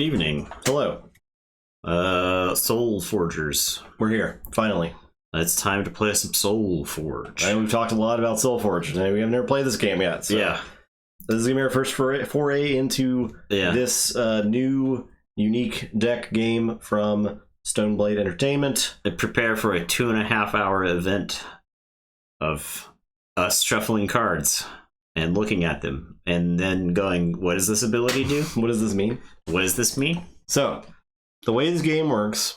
Good evening. Hello. Solforgers. We're here, finally. It's time to play some Solforge. And we've talked a lot about Solforge, and we have never played this game yet. So Yeah. this is going to be our first foray into this new, unique deck game from Stoneblade Entertainment. Prepare for a 2.5-hour event of us shuffling cards and looking at them and then going, what does this ability do? What does this mean? What does this mean? So, the way this game works,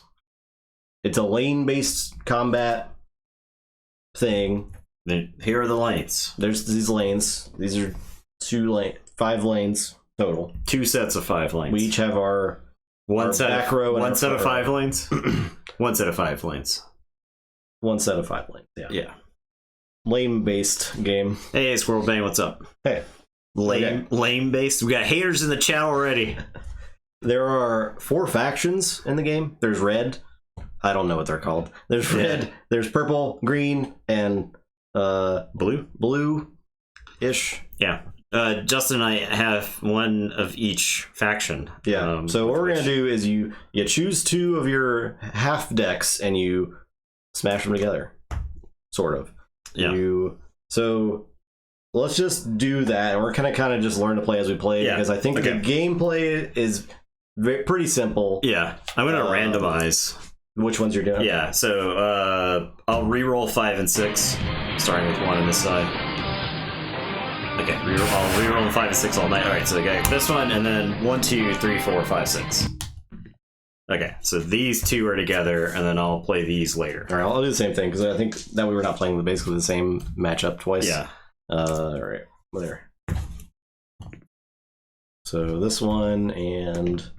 it's a lane-based combat thing. Then here are the lanes. There's these lanes. These are 5 lanes total. 2 sets of 5 lanes. We each have our back row and one our set of front 5 lanes. 1 set of 5 lanes. 1 set of 5 lanes. Yeah. Lane-based game. Hey, Squirrel Bang, what's up? Hey. Lane-based? We got haters in the chat already. There are 4 factions in the game. There's red. I don't know what they're called. There's red, there's purple, green, and blue-ish. Yeah. Justin and I have one of each faction. Yeah. So what we're going to do is you choose 2 of your half decks and you smash them together. Sort of. Yeah. So let's just do that, and we're kind of just learn to play as we play, because I think the gameplay is pretty simple. Yeah. I'm going to randomize. Which ones you're doing? Yeah. So I'll re-roll 5 and 6, starting with 1 on this side. Okay. I'll re-roll 5 and 6 all night. All right. So I got this one, and then 1, 2, 3, 4, 5, 6. Okay, so these 2 are together, and then I'll play these later. All right, I'll do the same thing, because I think that we were not playing basically the same matchup twice. Yeah. All right, whatever. So this one and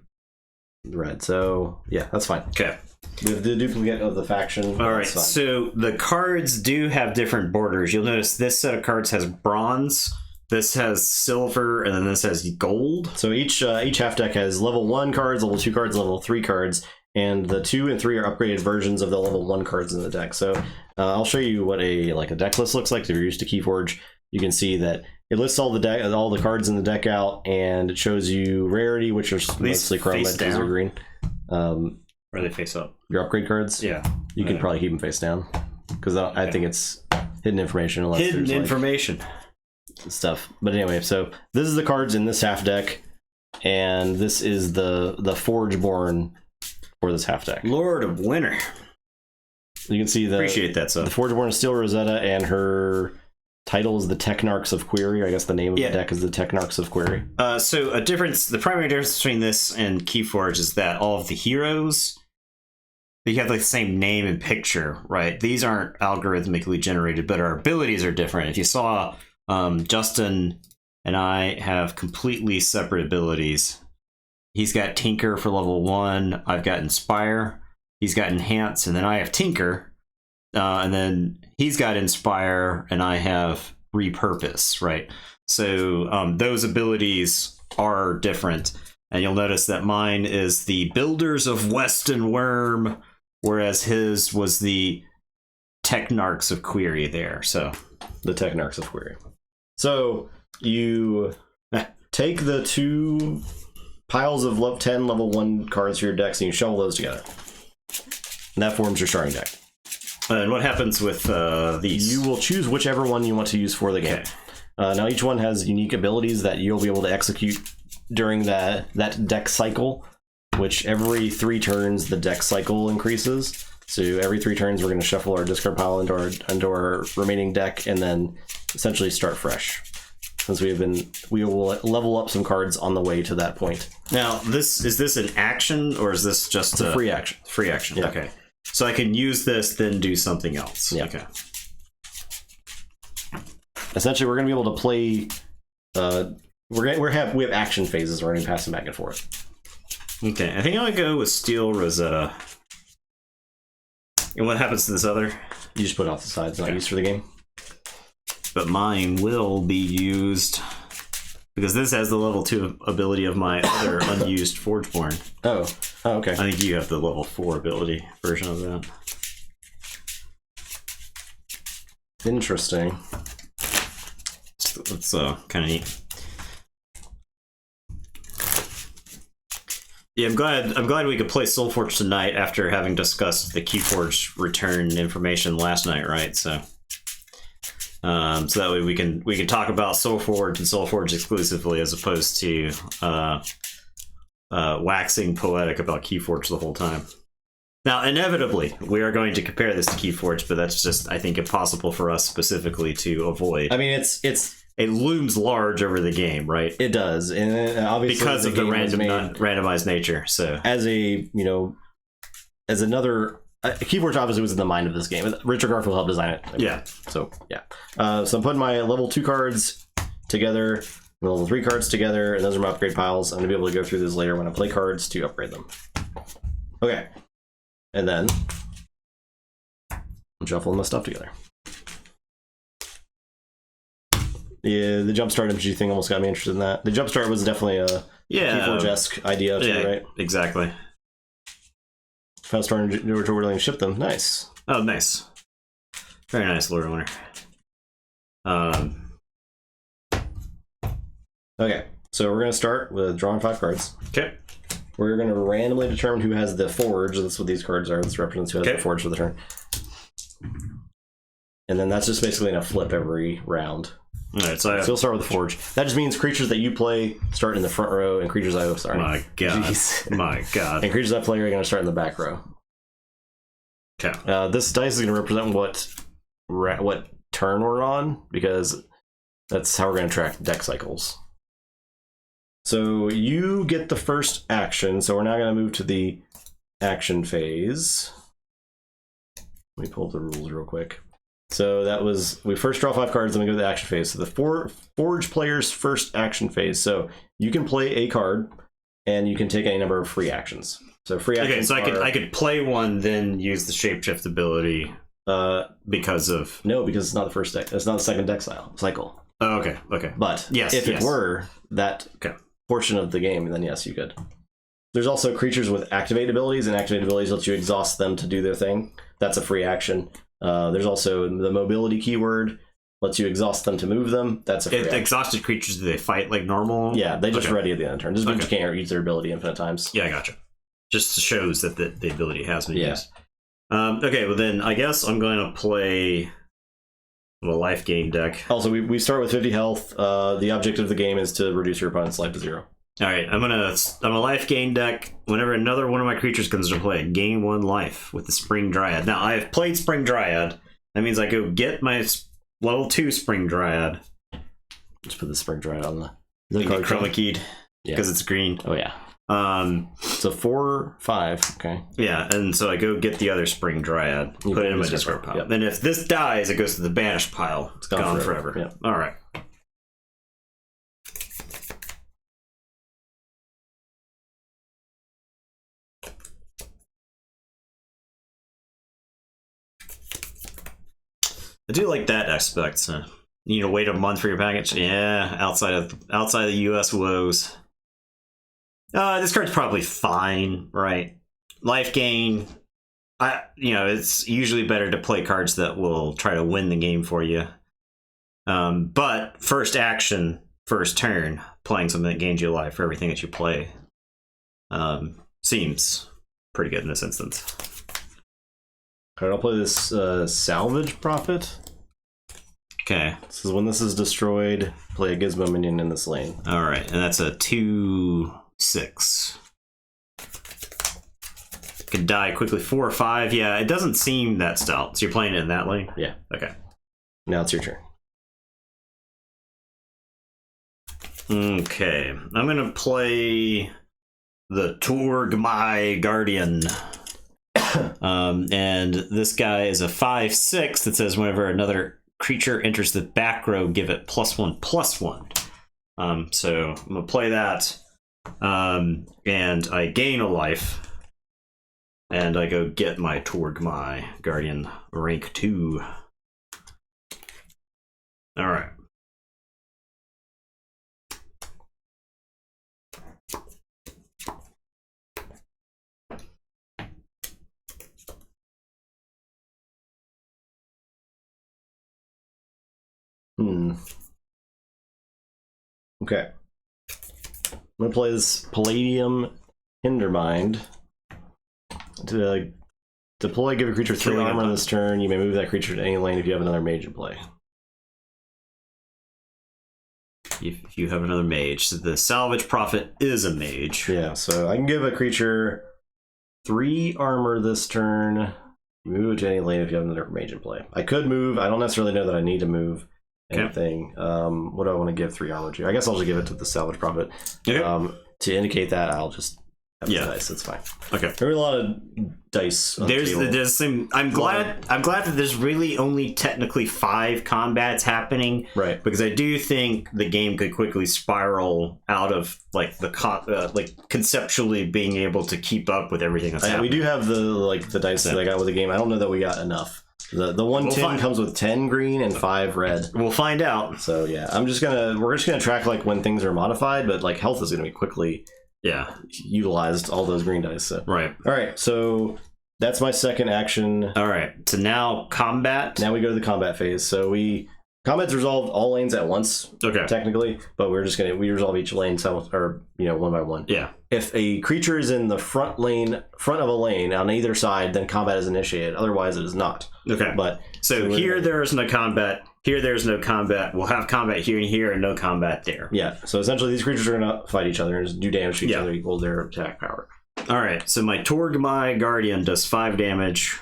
red. So, yeah, that's fine. Okay. We have the duplicate of the faction. All right, so the cards do have different borders. You'll notice this set of cards has bronze, this has silver, and then this has gold. So each half deck has level 1 cards, level 2 cards, level 3 cards, and the 2 and 3 are upgraded versions of the level 1 cards in the deck. So I'll show you what a deck list looks like. If you're used to Keyforge, you can see that it lists all the cards in the deck out, and it shows you rarity, which are mostly chrome, red, or green. Or they face up. Your upgrade cards. Yeah, you can probably keep them face down, because I think it's hidden information. Hidden information. Stuff. But anyway, so this is the cards in this half deck, and this is the Forgeborn for this half deck. Lord of Winter. You can see appreciate that stuff. The Forgeborn is Steel Rosetta, and her title is the Technarchs of Query. I guess the name of the deck is the Technarchs of Query. So the primary difference between this and Keyforge is that all of the heroes, they have the same name and picture, right? These aren't algorithmically generated, but our abilities are different. If you saw, Justin and I have completely separate abilities. He's got Tinker for level 1. I've got Inspire. He's got Enhance, and then I have Tinker. And then he's got Inspire, and I have Repurpose, right? So those abilities are different. And you'll notice that mine is the Builders of Weston Worm, whereas his was the Technarchs of Query there. So the Technarchs of Query. So you take the 2 piles of level 10 level 1 cards for your decks, and you shuffle those together. And that forms your starting deck. And what happens with these? You will choose whichever one you want to use for the game. Okay. Now each one has unique abilities that you'll be able to execute during that deck cycle, which every 3 turns the deck cycle increases. So every 3 turns we're going to shuffle our discard pile into our remaining deck, and then essentially start fresh. Since we will level up some cards on the way to that point. Now, is this an action, or is this just a free action? Free action. Yeah. Okay. So I can use this, then do something else. Yeah. Okay. Essentially, we're going to be able to play. We have action phases. We're going to pass them back and forth. Okay, I think I'm gonna go with Steel Rosetta. And what happens to this other? You just put it off the side. It's not used for the game. But mine will be used because this has the level 2 ability of my other unused Forgeborn. Oh, okay. I think you have the level 4 ability version of that. Interesting. That's kind of neat. Yeah, I'm glad we could play Solforge tonight after having discussed the Keyforge return information last night, right? So that way we can talk about Solforge and Solforge exclusively, as opposed to waxing poetic about Keyforge the whole time. Now, inevitably, we are going to compare this to Keyforge, but that's just, I think, impossible for us specifically to avoid. I mean, it looms large over the game, right? It does, and obviously because of the randomized nature. So, as as another Keyforge obviously was in the mind of this game. Richard Garfield helped design it. Yeah. So so I'm putting my level 2 cards together, level 3 cards together, and those are my upgrade piles. I'm gonna be able to go through this later when I play cards to upgrade them. Okay, and then I'm shuffling my stuff together. Yeah, the jumpstart MG thing almost got me interested in that. The jumpstart was definitely a Keyforge-esque idea too, right? Exactly. If I was trying to really ship them, nice. Oh, nice. Very nice, Lord Owner. Okay, so we're going to start with drawing 5 cards. Okay. We're going to randomly determine who has the Forge. That's what these cards are. This represents who has the Forge for the turn. And then that's just basically going to flip every round. All right, so we'll start with the Forge. That just means creatures that you play start in the front row, and creatures I start. My God. Jeez. My God. And creatures I play are going to start in the back row. Okay. This dice is going to represent what turn we're on, because that's how we're going to track deck cycles. So you get the first action. So we're now going to move to the action phase. Let me pull up the rules real quick. So that was, we first draw 5 cards, then we go to the action phase. So the Forge player's first action phase. So you can play a card, and you can take any number of free actions. So free actions. Okay, so I could play one, then use the shapeshift ability. Because it's not the first deck. It's not the second deck cycle. Oh, okay. Okay. But if it were that portion of the game, then yes, you could. There's also creatures with activate abilities, and activate abilities let you exhaust them to do their thing. That's a free action. There's also the mobility keyword, lets you exhaust them to move them. That's a free action. Exhausted creatures, do they fight like normal? Yeah, they just ready at the end of the turn. This means you can't use their ability infinite times. Yeah, I gotcha. Just shows that the ability has been used. Okay, well then I guess I'm going to play a life gain deck. Also, we start with 50 health. The objective of the game is to reduce your opponent's life to 0. All right, I'm a life gain deck. Whenever another one of my creatures comes to play, gain 1 life with the Spring Dryad. Now, I've played Spring Dryad. That means I go get my level 2 Spring Dryad. Just put the Spring Dryad on the chroma keyed because it's green. Oh yeah. So 4, 5. Okay. Yeah, and so I go get the other Spring Dryad, put it in my discard pile. Yep. And if this dies, it goes to the banished pile. It's gone forever. Yep. All right. I do like that aspect. So you need to wait a month for your package. Yeah, outside of the U.S. woes. This card's probably fine, right? Life gain. It's usually better to play cards that will try to win the game for you. But first action, first turn, playing something that gains you life for everything that you play, seems pretty good in this instance. All right, I'll play this Salvage Prophet. Okay. This is when this is destroyed, play a Gizmo minion in this lane. All right, and that's a 2/6. Could die quickly 4 or 5. Yeah, it doesn't seem that stout. So you're playing it in that lane? Yeah. Okay. Now it's your turn. Okay, I'm gonna play the Torgmai Guardian. And this guy is a 5/6 that says whenever another creature enters the back row, give it +1/+1. So I'm gonna play that, and I gain a life, and I go get my Torgmai Guardian rank 2. All right. Okay. I'm gonna play this Palladium Hindermind. To deploy, give a creature 3 armor this turn. You may move that creature to any lane if you have another mage in play. If you have another mage. So the salvage prophet is a mage. Yeah, so I can give a creature 3 armor this turn. Move it to any lane if you have another mage in play. I could move. I don't necessarily know that I need to move anything. What do I want to give 3 armor to? I guess I'll just give it to the salvage prophet. Okay. To indicate that, I'll just have the dice. It's fine. Okay. There are a lot of dice. There's some. I'm glad that there's really only technically 5 combats happening. Right. Because I do think the game could quickly spiral out of like conceptually being able to keep up with everything that's happening. We do have the dice that I got with the game. I don't know that we got enough. The 110 comes with 10 green and 5 red. We'll find out. So yeah, we're just gonna track like when things are modified, but like health is gonna be quickly utilized, all those green dice. So right. All right, so that's my second action. All right, so now combat. Now we go to the combat phase. So combat's resolved all lanes at once. Okay. Technically, but we resolve each lane one by one. Yeah. If a creature is in the front of a lane on either side, then combat is initiated. Otherwise, it is not. Okay. But so here there is no combat. Here there's no combat. We'll have combat here and here, and no combat there. Yeah. So essentially, these creatures are going to fight each other and just do damage to each other equal their attack power. All right. So my Torgmai Guardian does 5 damage.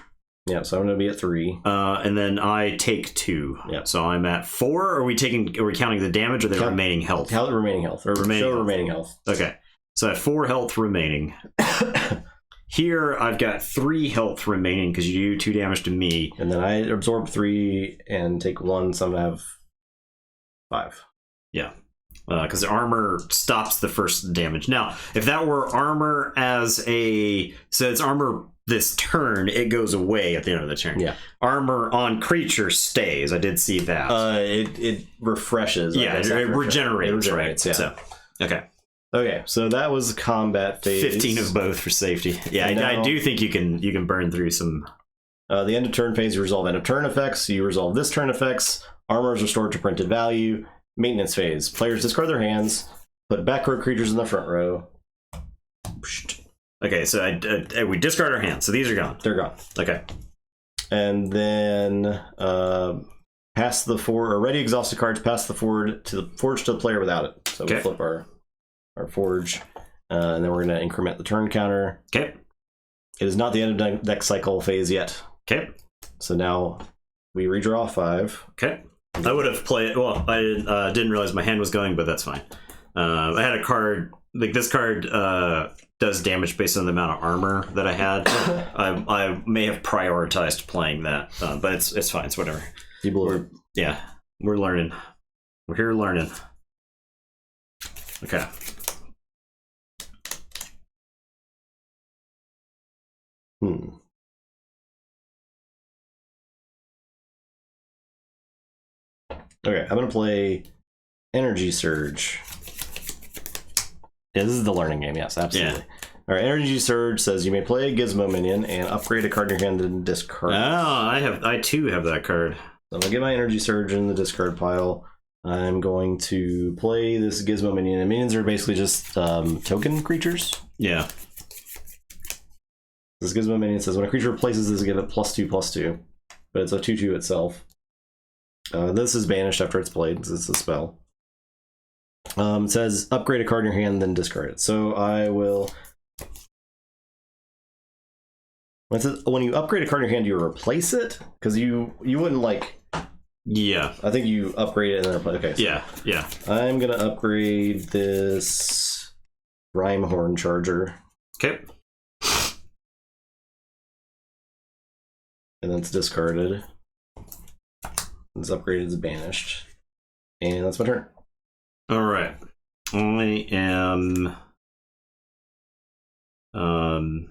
Yeah. So I'm going to be at 3. And then I take 2. Yeah. So I'm at 4. Are we counting the damage or the remaining health? Count the remaining health. Or remaining health. Okay. So I have 4 health remaining. Here, I've got 3 health remaining because you do 2 damage to me. And then I absorb 3 and take 1, so I'm going to have 5. Yeah. Because the armor stops the first damage. Now, if that were armor so it's armor this turn, it goes away at the end of the turn. Yeah. Armor on creature stays. I did see that. It refreshes. Yeah, it regenerates. Right. Yeah. So, okay. Okay, so that was combat phase. 15 of both for safety. Yeah, I do think you can burn through some. The end of turn phase, you resolve end of turn effects. You resolve this turn effects. Armor is restored to printed value. Maintenance phase. Players discard their hands. Put back row creatures in the front row. Okay, so we discard our hands. So these are gone. They're gone. Okay. And then pass the already exhausted cards. Pass the forge to the player without it. So we flip our forge, and then we're going to increment the turn counter. Okay. It is not the end of deck cycle phase yet. Okay. So now we redraw 5. Okay. I would have played. Well, I didn't realize my hand was going, but that's fine. I had a card like this card does damage based on the amount of armor that I had. I may have prioritized playing that, but it's fine. It's whatever. We're learning. We're here learning. Okay. Okay, I'm going to play Energy Surge. Yeah, this is the learning game, yes, absolutely. Yeah. All right, Energy Surge says you may play a Gizmo minion and upgrade a card in your hand and discard. Oh, I too have that card. So I'm going to get my Energy Surge in the discard pile. I'm going to play this Gizmo minion. And minions are basically just token creatures. Yeah. This Gizmo minion says when a creature replaces this, give it +2/+2. But it's a 2/2 itself. This is banished after it's played. It's a spell. It says upgrade a card in your hand, then discard it. So I will. When you upgrade a card in your hand, you replace it? Because you wouldn't like. Yeah. I think you upgrade it and then replace. Okay. So yeah. I'm gonna upgrade this Rhymehorn Charger. Okay. And then it's discarded. It's upgraded, it's banished. And that's my turn. Alright. I am... I'm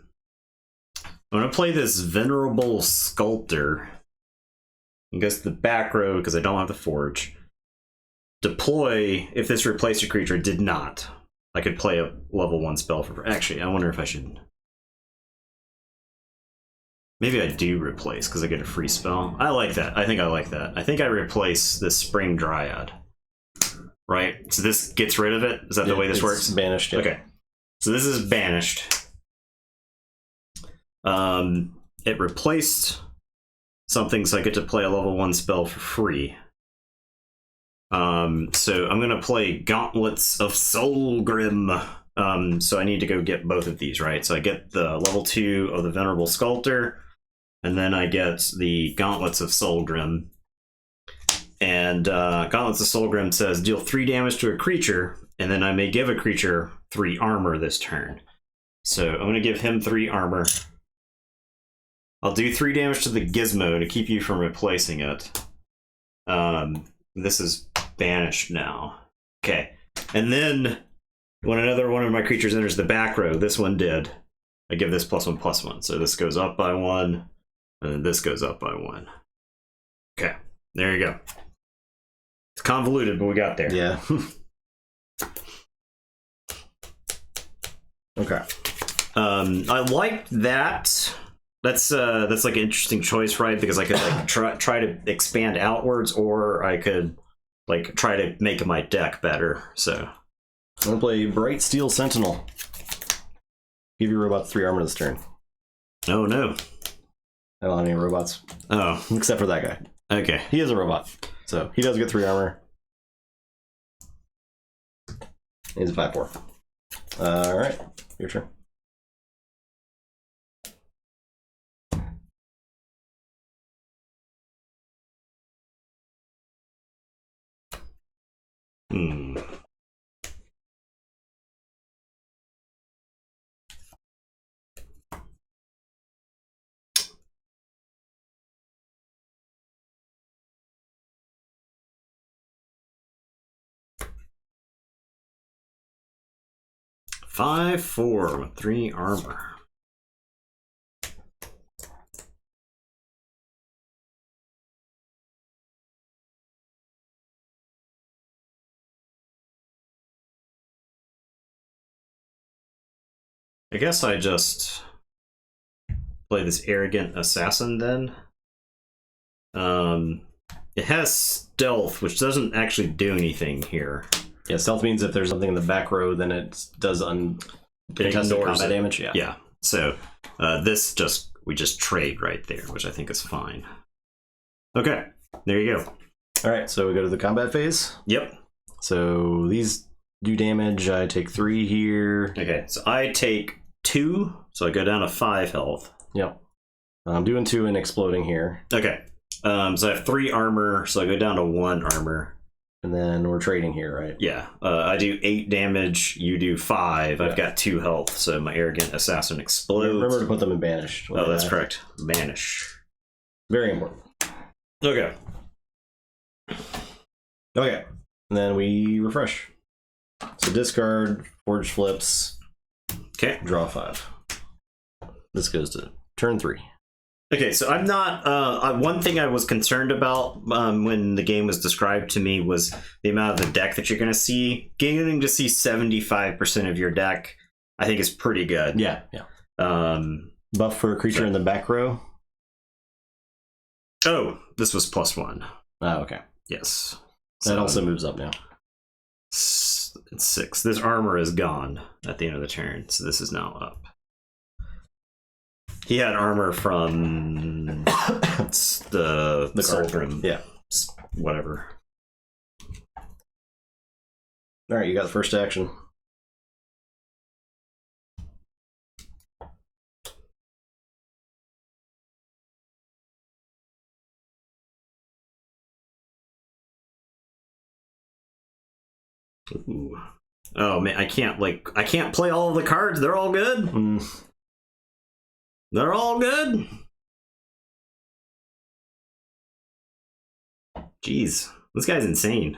going to play this Venerable Sculptor. It goes to the back row because I don't have the Forge. Deploy, if this replaced a creature, did not. I could play a level 1 spell for... Actually, I wonder if I should... Maybe I do replace because I get a free spell. I like that. I think I like that. I think I replace this Spring Dryad. Right? So this gets rid of it? Is that the way this works? Banished. Yeah. Okay. So this is banished. It replaced something, so I get to play a level 1 spell for free. So I'm going to play Gauntlets of Solgrim. So I need to go get both of these, right? So I get the level 2 of the Venerable Sculptor, and then I get the Gauntlets of Solgrim. And Gauntlets of Solgrim says deal 3 damage to a creature, and then I may give a creature 3 armor this turn. So I'm going to give him 3 armor. I'll do 3 damage to the Gizmo to keep you from replacing it. This is banished now. Okay. And then when another one of my creatures enters the back row, this one did, I give this +1/+1. So this goes up by 1, and then this goes up by 1. Okay. There you go. It's convoluted, but we got there. Yeah. Okay. I like that. That's like an interesting choice, right? Because I could like try to expand outwards, or I could like try to make my deck better. So I'm gonna play Bright Steel Sentinel. Give your robots 3 armor this turn. Oh no. I don't have any robots. Oh. Except for that guy. Okay. He is a robot. So he does get 3 armor. He's a 5/4. Alright. Your turn. Hmm. Five, 4 with 3 armor. I guess I just play this arrogant assassin then. It has stealth, which doesn't actually do anything here. Yeah, stealth means if there's something in the back row, then it does contested combat damage. Yeah. Yeah. So we just trade right there, which I think is fine. Okay, there you go. All right, so we go to the combat phase. Yep. So these do damage. I take 3 here. Okay, so I take 2, so I go down to 5 health. Yep. I'm doing 2 and exploding here. Okay. So I have 3 armor, so I go down to 1 armor. And then we're trading here, right? Yeah. I do 8 damage, you do 5. Yeah. I've got 2 health, so my arrogant assassin explodes. Remember to put them in banished. Oh, that's correct. Banish. Very important. Okay. Okay. And then we refresh. So discard, forge flips. Okay. Draw 5. This goes to turn 3. Okay, so I'm not. One thing I was concerned about when the game was described to me was the amount of the deck that you're going to see. Getting to see 75% of your deck, I think, is pretty good. Yeah, yeah. Buff for a creature in the back row. Oh, this was +1. Oh, okay. Yes. That also moves up now. It's 6. This armor is gone at the end of the turn, so this is now up. He had armor from the Solforge. Yeah. Whatever. All right, you got the first action. Ooh. Oh man, I can't play all of the cards. They're all good. They're all good. Jeez, this guy's insane.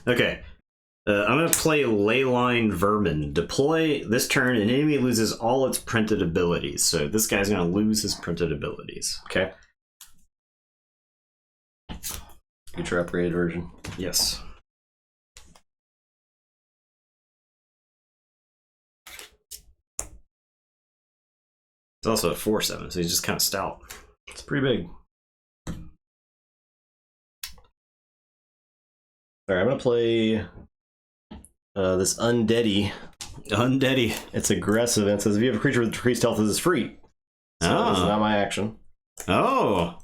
Okay. I'm going to play Leyline Vermin. Deploy this turn, an enemy loses all its printed abilities. So this guy's going to lose his printed abilities. Okay. Get your upgraded version. Yes. It's also a 4/7, so he's just kind of stout. It's pretty big. All right, I'm gonna play this Undeady. Undeady. It's aggressive and it says if you have a creature with decreased health, this is free. So this is not my action. Oh.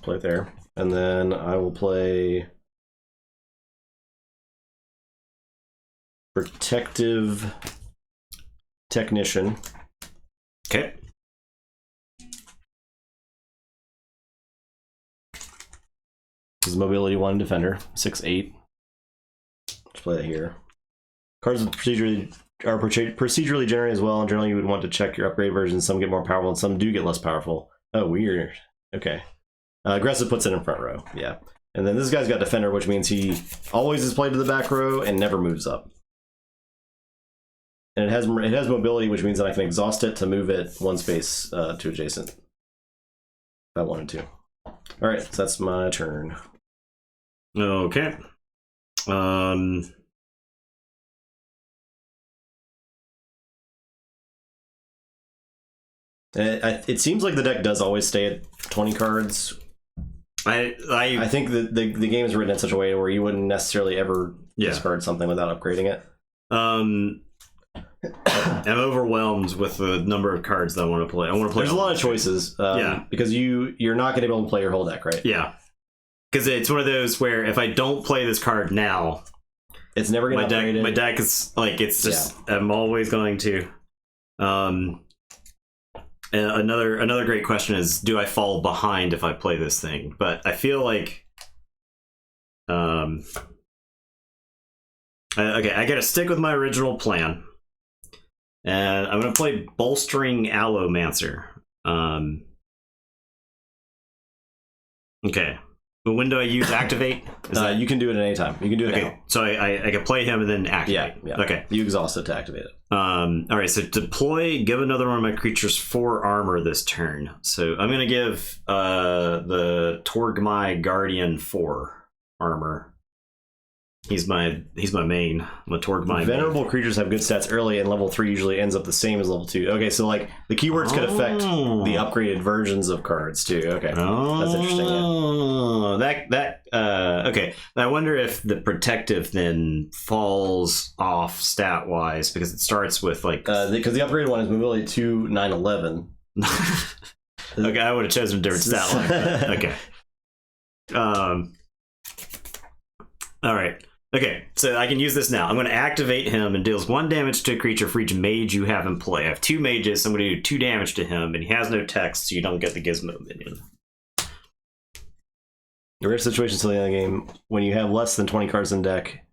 Play it there. And then I will play Protective Technician. Okay. This is Mobility 1 Defender, 6/8. Let's play that here. Cards are procedurally generated as well, and generally you would want to check your upgrade versions. Some get more powerful and some do get less powerful. Oh, weird. Okay. Aggressive puts it in front row, yeah. And then this guy's got Defender, which means he always is played to the back row and never moves up. And it has mobility, which means that I can exhaust it to move it one space to adjacent if I wanted to. All right, so that's my turn. Okay. It seems like the deck does always stay at 20 cards. I think that the game is written in such a way where you wouldn't necessarily ever discard something without upgrading it. I'm overwhelmed with the number of cards that I want to play. There's a lot of choices. Because you're not going to be able to play your whole deck, right? Yeah. Because it's one of those where if I don't play this card now, it's never going to upgrade it. My deck is like, it's just, I'm always going to. And another great question is, do I fall behind if I play this thing? But I feel like, okay, I got to stick with my original plan, and I'm going to play Bolstering Allomancer. Okay, but when do I use activate? You can do it at any time. You can do it now. So I can play him and then activate. Yeah. Okay. You exhaust it to activate it. All right, so deploy, give another one of my creatures 4 armor this turn. So I'm going to give the Torgmai Guardian 4 armor. He's my main. I'm a Torgmai. Venerable creatures have good stats early, and level 3 usually ends up the same as level 2. Okay, so like the keywords could affect the upgraded versions of cards too. Okay, that's interesting. Okay. I wonder if the protective then falls off stat wise because it starts with like because the upgraded one is mobility 2, 9, 11. Okay, I would have chosen a different stat line. Okay. All right. Okay, so I can use this now. I'm going to activate him and deals 1 damage to a creature for each mage you have in play. I have 2 mages, so I'm going to do 2 damage to him, and he has no text, so you don't get the Gizmo minion. The rare situation still in the game, when you have less than 20 cards in deck,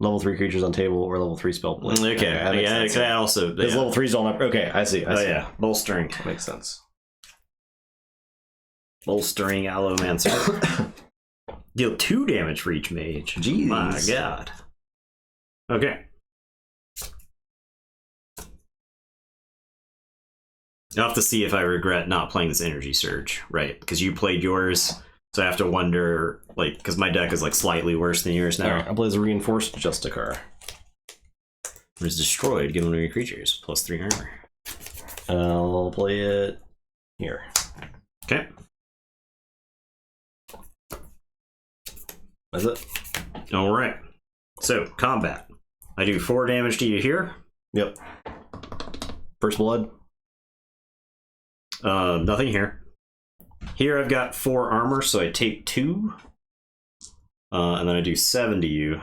level 3 creatures on table or level 3 spell play. Okay, that also... Because level 3's don't... Okay, I see. Yeah, Bolstering. Makes sense. Bolstering Allomancer. Deal 2 damage for each mage. Jeez. My god. Okay. I'll have to see if I regret not playing this Energy Surge, right? Because you played yours, so I have to wonder, like, because my deck is like slightly worse than yours now. Alright, I'll play as a Reinforced Justicar. It is destroyed, given one of your creatures, plus 3 armor. I'll play it here. Okay. That's it. Alright. So, combat. I do 4 damage to you here. Yep. First blood. Nothing here. Here I've got 4 armor, so I take 2. And then I do 7 to you.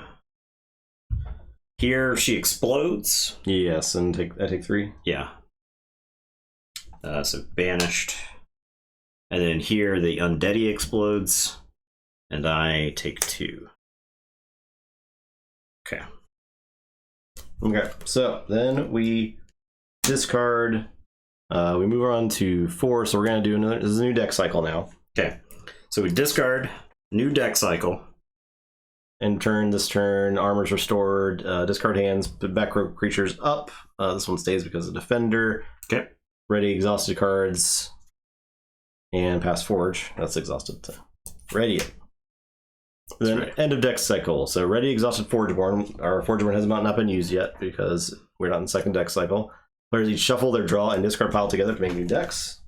Here she explodes. Yes, and I take 3. Yeah. So banished. And then here the Undeady explodes. And I take 2. Okay. Okay, so then we discard. We move on to 4, so we're going to do this is a new deck cycle now. Okay. So we discard, new deck cycle. End turn, this turn, armor's restored, discard hands, put back row creatures up. This one stays because of Defender. Okay. Ready exhausted cards. And pass Forge. That's exhausted. Ready it. Then right. end of deck cycle. So ready, exhausted, Forgeborn. Our Forgeborn has not been used yet because we're not in the second deck cycle. Players each shuffle their draw and discard pile together to make new decks.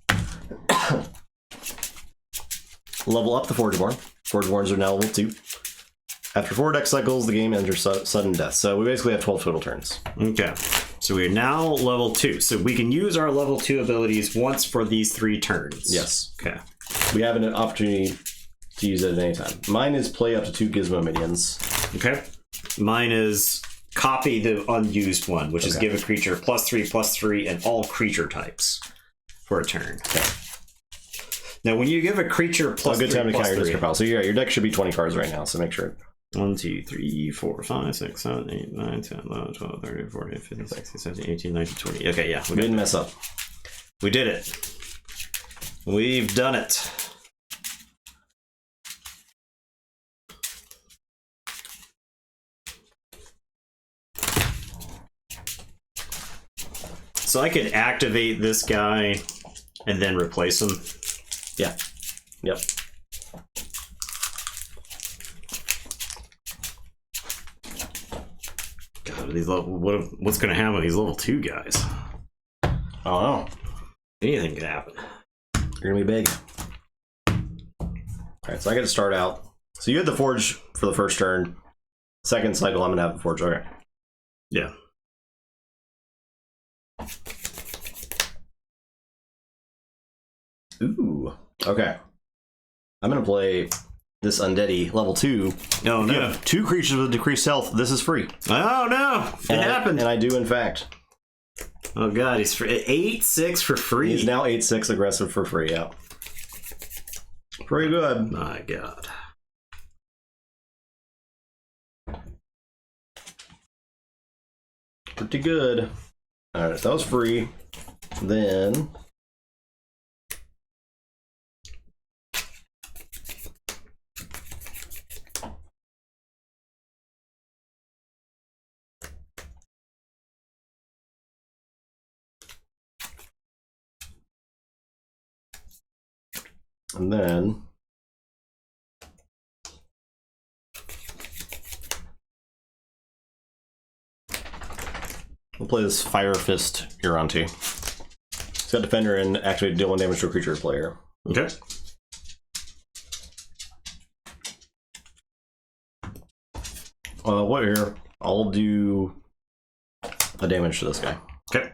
Level up the Forgeborn. Forgeborns are now level 2. After 4 deck cycles, the game enters sudden death. So we basically have 12 total turns. Okay. So we're now level 2. So we can use our level 2 abilities once for these 3 turns. Yes. Okay. We have an opportunity to use it at any time. Mine is play up to 2 Gizmo minions. Okay. Mine is copy the unused one, which is give a creature +3/+3 and all creature types for a turn. Okay. Now, when you give a creature +3/+3, a good time to count your discard pile. So your deck should be 20 cards right now, so make sure. 1, 2, 3, 4, 5, 6, 7, 8, 9, 10, 11, 12, 13, 14, 15, 16, 17, 18, 19, 20. Okay, yeah. We didn't mess up. We did it. We've done it. So I could activate this guy and then replace him. Yeah. Yep. God, these what's going to happen with these level 2 guys? I don't know. Anything can happen. You're gonna be big. Alright, so I get to start out. So you had the Forge for the first turn. Second cycle, I'm gonna have the Forge. Okay. Yeah. Ooh. Okay. I'm gonna play this Undeady level 2. Oh, If no. you have 2 creatures with decreased health, this is free. Oh, no. It happened. And I do, in fact. Oh, God. He's 8/6 for free. He's now 8/6 aggressive for free, yeah. Pretty good. My God. Pretty good. Alright, that was free. Then... And then we'll play this Fire Fist Uranti. It's got Defender and activate deal 1 damage to a creature or player. Okay. What here? I'll do a damage to this guy. Okay.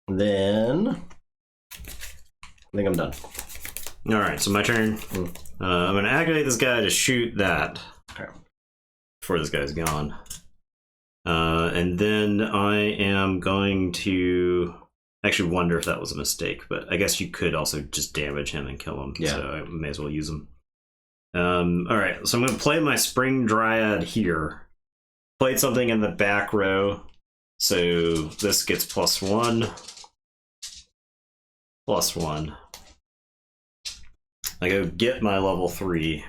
Then I think I'm done. All right, so my turn. I'm going to activate this guy to shoot that Okay. before this guy's gone. And then I am going to actually wonder if that was a mistake, but I guess you could also just damage him and kill him. Yeah. So I may as well use him. All right, so I'm going to play my Spring Dryad here. Played something in the back row. So this gets +1. +1. I go get my level 3.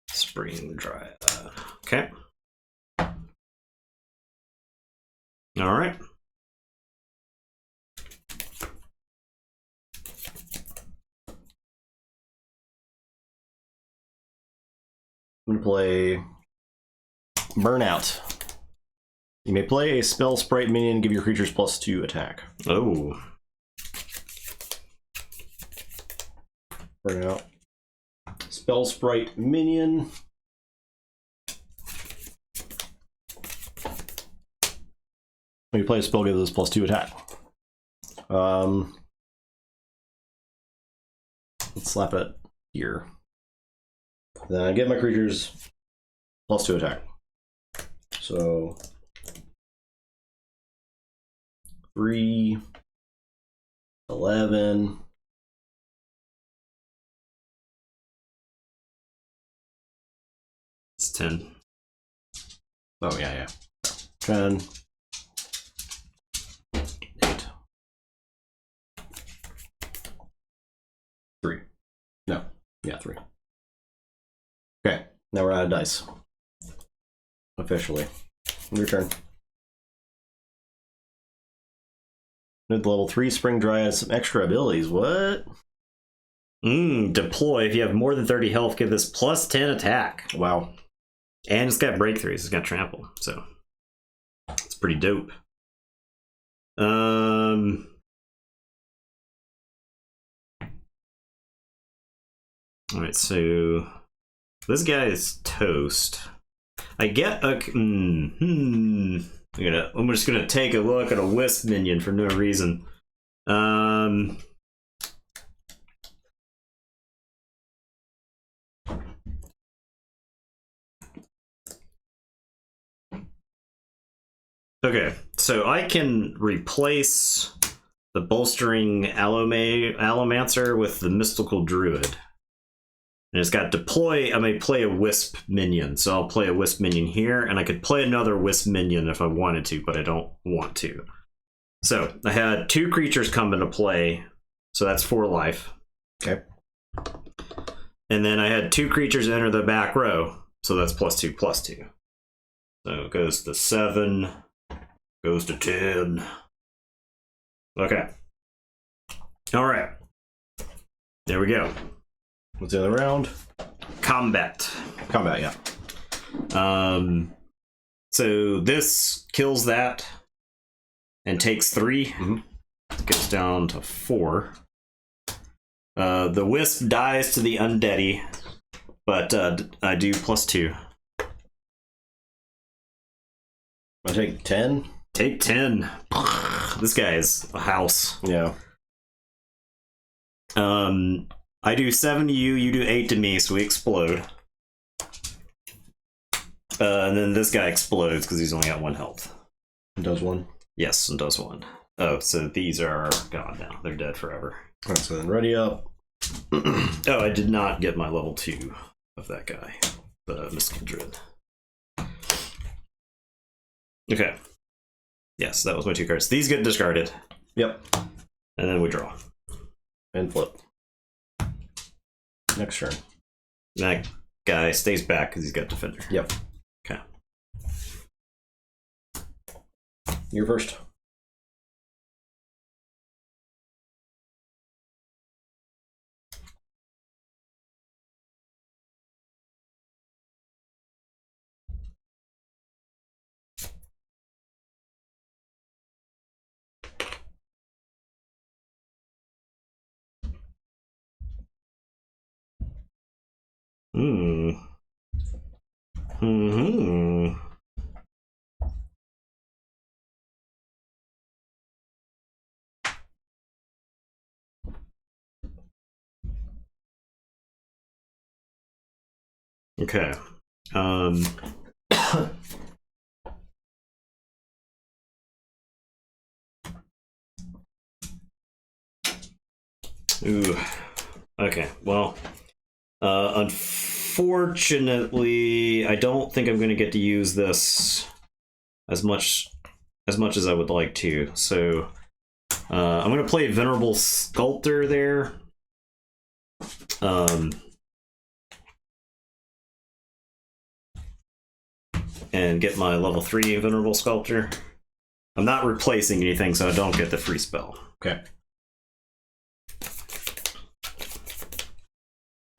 Spring Dryad. Okay. All right. I'm gonna play Burnout. You may play a spell sprite minion and give your creatures +2 attack. Oh. Burnout. Spell sprite minion. When you play a spell, give this +2 attack. Let's slap it here. Then I give my creatures +2 attack. So 3, 11. It's 10. Oh, yeah. 10. 8. 3. No. Yeah, 3. Okay, now we're out of dice. Officially. Your turn. With level 3 Spring Dryad, some extra abilities. What? Deploy. If you have more than 30 health, give this plus 10 attack. Wow. And it's got breakthroughs. It's got trample. So it's pretty dope. Alright, so this guy is toast. I get a... I'm just gonna take a look at a wisp minion for no reason. Okay, so I can replace the bolstering Allomancer with the mystical druid. And it's got deploy. I may play a wisp minion, so I'll play a wisp minion here, and I could play another wisp minion if I wanted to, but I don't want to. So I had 2 creatures come into play, so that's 4 life. Okay. And then I had 2 creatures enter the back row, so that's +2/+2. So it goes to 7, goes to 10. Okay. All right. There we go. What's the other round? Combat. Combat, yeah. So this kills that and takes 3. It goes down to 4. The wisp dies to the undeady, but I do +2. I take 10. Take 10. This guy is a house. Yeah. I do 7 to you, you do 8 to me, so we explode. And then this guy explodes because he's only got 1 health. Does 1? Yes, and does 1. Oh, so these are gone now. They're dead forever. Alright, so then ready up. Oh, I did not get my level 2 of that guy. The mystical druid. Okay. Yes, that was my 2 cards. These get discarded. Yep. And then we draw. And flip. Next turn. That guy stays back because he's got defender. Yep. Okay. You're first. Okay. Ooh. Okay. Well, unfortunately, I don't think I'm going to get to use this as much as I would like to. So, I'm going to play Venerable Sculptor there. And get my level 3 Venerable Sculptor. I'm not replacing anything, so I don't get the free spell. Okay.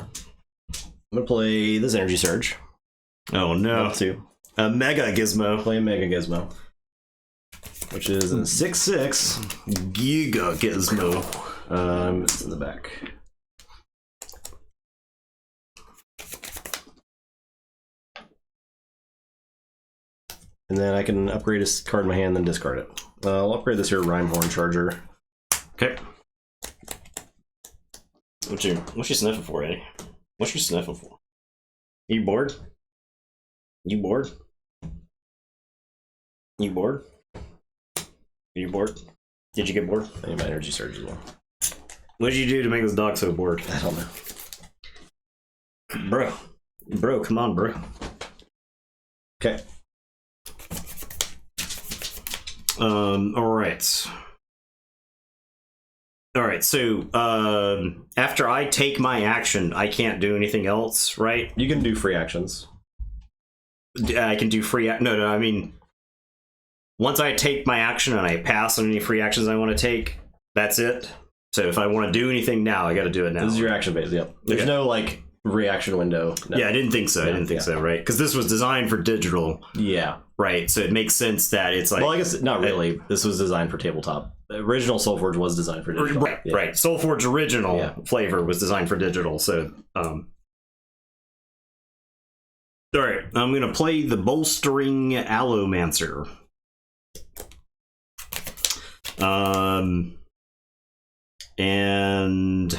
I'm gonna play this Energy Surge. Oh no. Level 2. A Mega Gizmo. Play a Mega Gizmo. Which is a 6/6. Giga Gizmo. It's in the back. And then I can upgrade a card in my hand, then discard it. I'll upgrade this here Rhymehorn Charger. Okay. What you sniffing for, Eddie? What you sniffing for? You bored? You bored? You bored? Are you bored? Did you get bored? I need my Energy Surge as well. What did you do to make this dog so bored? I don't know. Bro, come on, bro. Okay. Alright, so after I take my action, I can't do anything else, right? You can do free actions. I can do free no, I mean once I take my action and I pass on any free actions I want to take, that's it? So if I want to do anything now, I got to do it now. This is your action base. Yep. There's no like reaction window. No. Yeah, I didn't think so. I didn't think so. Right? Because this was designed for digital. Yeah. Right. So it makes sense that it's like. Well, I guess not really. This was designed for tabletop. The original Solforge was designed for digital. Right. Yeah. Right. Solforge original flavor was designed for digital. So. All right. I'm going to play the Bolstering Allomancer. And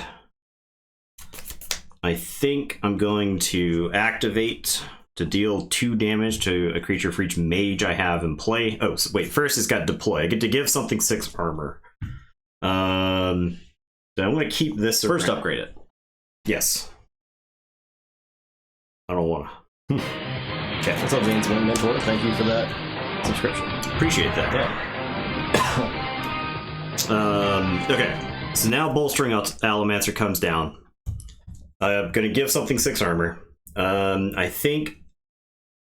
I think I'm going to activate to deal 2 damage to a creature for each mage I have in play. Oh, so wait, first it's got deploy. I get to give something 6 armor. So I'm going to keep this. First upgrade it. Yes. I don't want to. Okay. What's up, Zane's Mentor? Thank you for that subscription. Appreciate that. Yeah. Okay. So now Bolstering Allomancer comes down. I'm going to give something 6 armor. I think...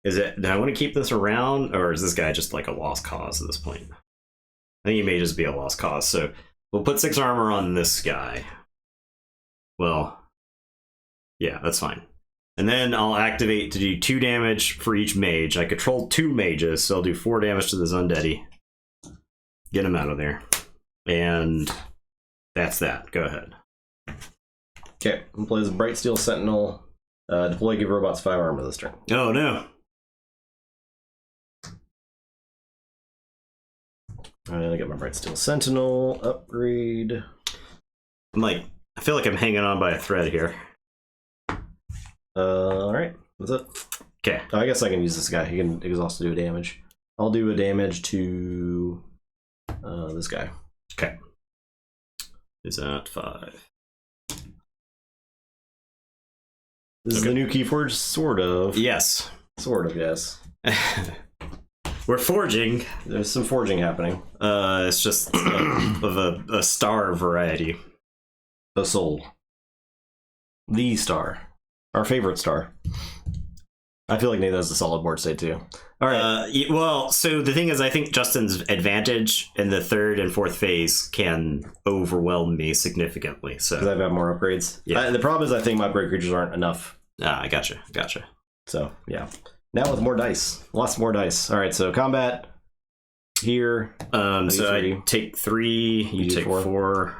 do I want to keep this around? Or is this guy just like a lost cause at this point? I think he may just be a lost cause. So we'll put 6 armor on this guy. Well, yeah, that's fine. And then I'll activate to do 2 damage for each mage. I control 2 mages, so I'll do 4 damage to this undeady. Get him out of there. And that's that. Go ahead. Okay, I'm gonna play this Bright Steel Sentinel. Deploy, give robots 5 armor this turn. Oh no. Alright, I got my Bright Steel Sentinel upgrade. I feel like I'm hanging on by a thread here. Alright, that's it. Okay. I guess I can use this guy. He can exhaust to do a damage. I'll do a damage to this guy. Okay. Is that 5? This is the new Keyforge, sort of. Yes. Sort of, yes. We're forging. There's some forging happening. It's just of a star variety. The soul. The star. Our favorite star. I feel like Nathan has a solid board state too. All right. Well, so the thing is, I think Justin's advantage in the 3rd and 4th phase can overwhelm me significantly. So because I've got more upgrades. Yeah. The problem is, I think my upgrade creatures aren't enough. I gotcha. So yeah. Now with more dice, lots more dice. All right. So combat here. So I take 3. You take 4.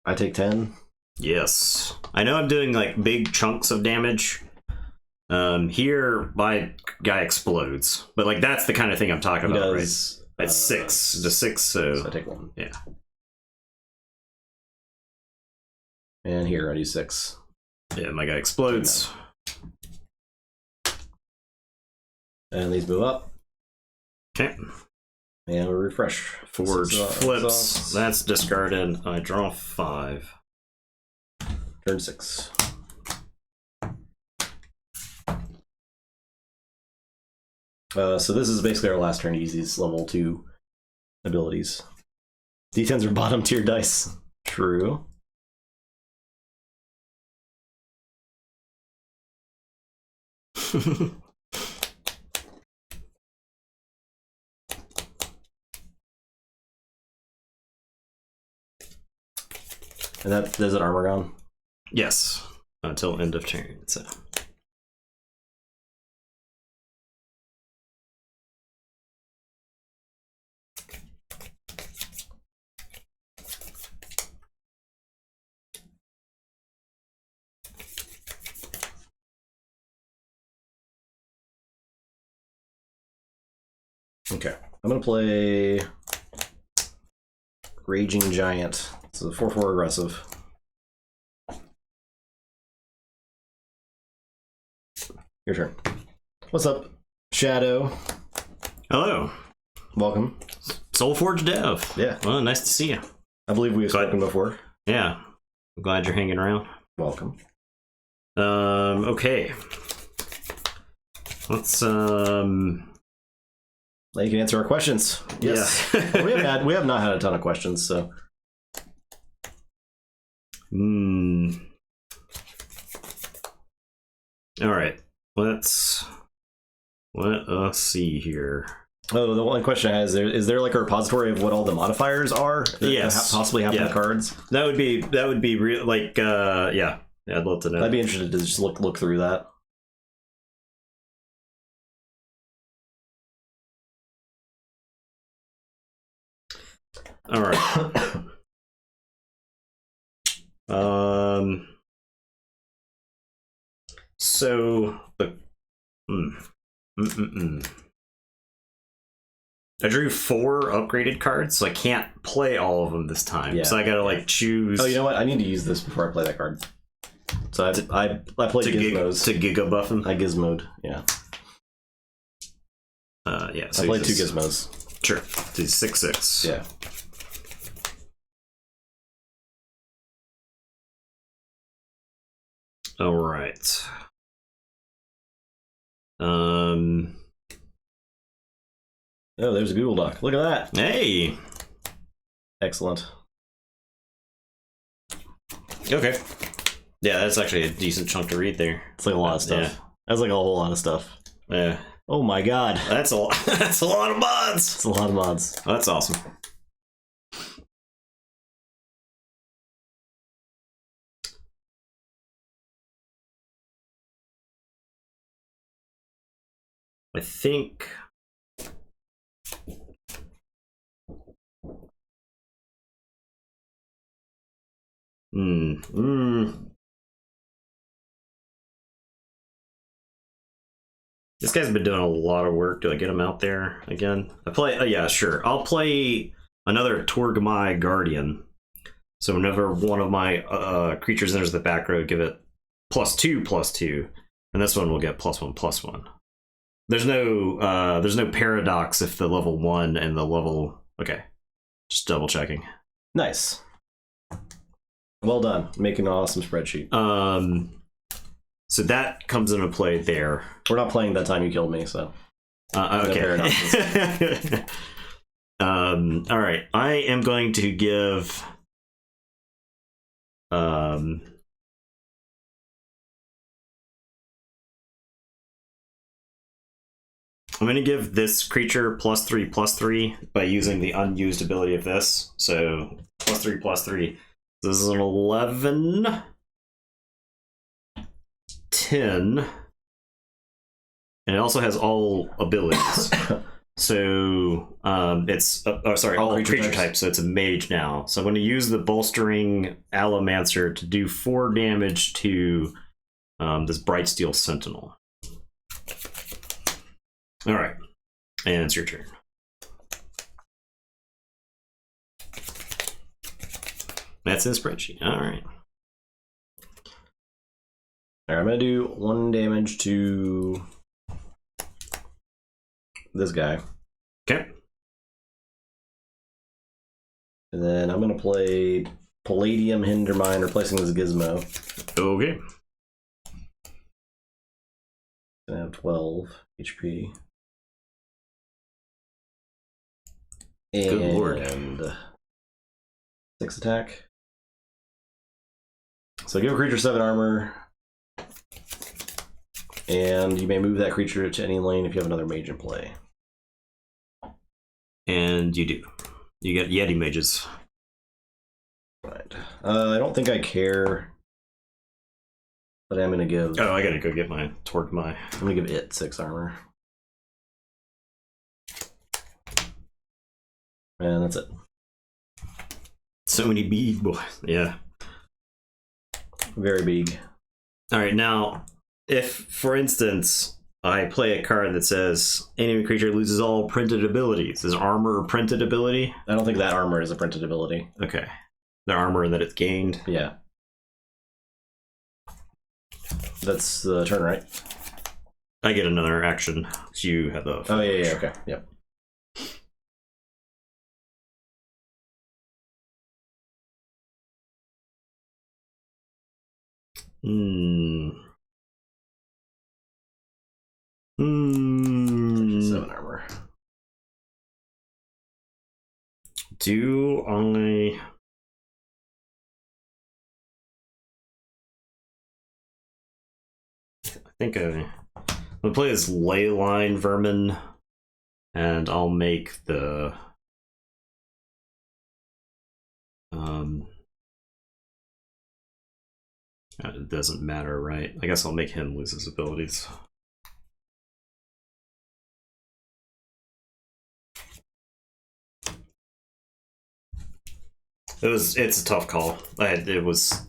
I take 10. Yes. I know I'm doing like big chunks of damage. Here my guy explodes, but like that's the kind of thing I'm talking about, right? It's 6 to 6, so I take 1. Yeah. And here I do 6. Yeah, my guy explodes. And these move up. Okay. And we refresh. Forge flips. That's discarded. I draw 5. Turn 6. So this is basically our last turn to use these level 2 abilities. D10s are bottom tier dice. True. And there's an armor gone? Yes. Until end of turn. So. Okay, I'm gonna play Raging Giant. It's a 4/4 aggressive. Your turn. What's up, Shadow? Hello. Welcome. Solforge Dev. Yeah. Well, nice to see you. I believe we've spoken before. Yeah. I'm glad you're hanging around. Welcome. Okay. Let's Now you can answer our questions. Yes. Yeah. we have not had a ton of questions, so. All right. Let us see here. Oh, the only question I have is there like a repository of what all the modifiers are? That Yes. possibly have Yeah. the cards. That would be real. Like, yeah, I'd love to know. I'd be interested to just look through that. All right. So the. I drew 4 upgraded cards, so I can't play all of them this time. Yeah. So I gotta like choose. Oh, you know what? I need to use this before I play that card. So I play gizmos. To giga buff them. I gizmoed, yeah. Yeah. So I played 2 gizmos. Sure. Do 6/6. Yeah. All right. Oh, there's a Google Doc. Look at that. Hey. Excellent. Okay. Yeah, that's actually a decent chunk to read there. It's like a lot of stuff. Yeah. That's like a whole lot of stuff. Yeah. Oh my god. That's a that's a lot of mods. It's a lot of mods. That's awesome. I think this guy's been doing a lot of work. Do I get him out there again? I play. Yeah, sure. I'll play another Torgmai Guardian. So whenever one of my creatures enters the back row, give it +2/+2, and this one will get +1/+1. There's no paradox if the level 1 and the level. Okay, just double checking. Nice. Well done. Making an awesome spreadsheet. So that comes into play there. We're not playing That Time You Killed Me, so. Okay. All right. I am going to give. I'm going to give this creature +3/+3 by using the unused ability of this. So +3/+3. This is an 11, 10, and it also has all abilities. So it's all creature types. So it's a mage now. So I'm going to use the bolstering Allomancer to do 4 damage to this Brightsteel Sentinel. All right, and it's your turn. That's in the spreadsheet. All right. Alright, I'm gonna do 1 damage to this guy. Okay. And then I'm gonna play Palladium Hindermine, replacing this gizmo. Okay. Gonna have 12 HP. Good lord. And 6 attack. So give a creature 7 armor. And you may move that creature to any lane if you have another mage in play. And you do. You get Yeti mages. Right. I don't think I care. But I'm gonna give. Oh, I gotta go get my Torgmai. I'm gonna give it 6 armor. And that's it. So many big boys. Yeah. Very big. All right, now, if, for instance, I play a card that says enemy creature loses all printed abilities, is armor a printed ability? I don't think that armor is a printed ability. Okay. The armor that it's gained? Yeah. That's the turn, right? I get another action. So you have the. Oh, yeah, okay. Yep. Hmm. 7 armor. Do I think I'm gonna play this Leyline Vermin And I'll make the it doesn't matter, right? I guess I'll make him lose his abilities. It's a tough call. It was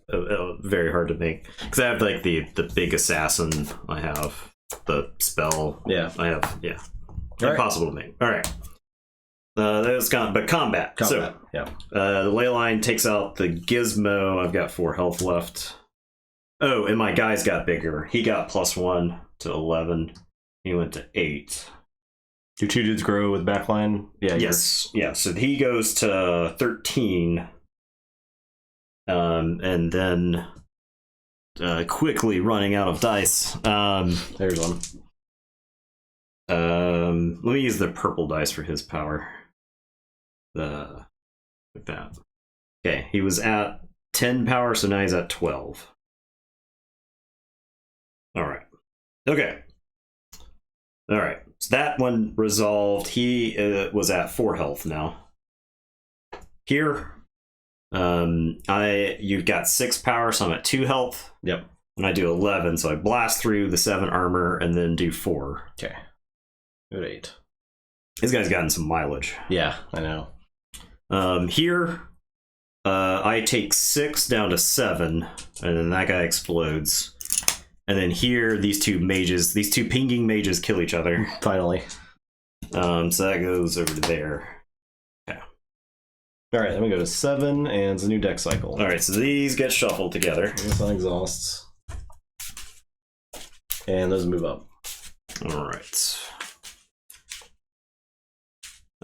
very hard to make because I have like the big assassin. I have the spell. Yeah, I have All impossible to make. All right. That's gone, but combat. So, yeah. The ley line takes out the gizmo. I've got 4 health left. Oh, and my guy's got bigger. He got +1 to 11. He went to 8. Do 2 dudes grow with backline? Yeah. Yes. Yeah. So he goes to 13. And then quickly running out of dice. There's one. Let me use the purple dice for his power. Like that. Okay, he was at 10 power, so now he's at 12. Alright. Okay. Alright, so that one resolved. He was at 4 health now. Here, you've got 6 power, so I'm at 2 health. Yep. And I do 11, so I blast through the 7 armor and then do 4. Okay. Good 8. This guy's gotten some mileage. Yeah, I know. Here, I take 6 down to 7, and then that guy explodes. And then here, these two pinging mages kill each other. Finally. So that goes over to there. Okay. Alright, then we go to 7, and it's a new deck cycle. Alright, so these get shuffled together. This one exhausts. And those move up. Alright.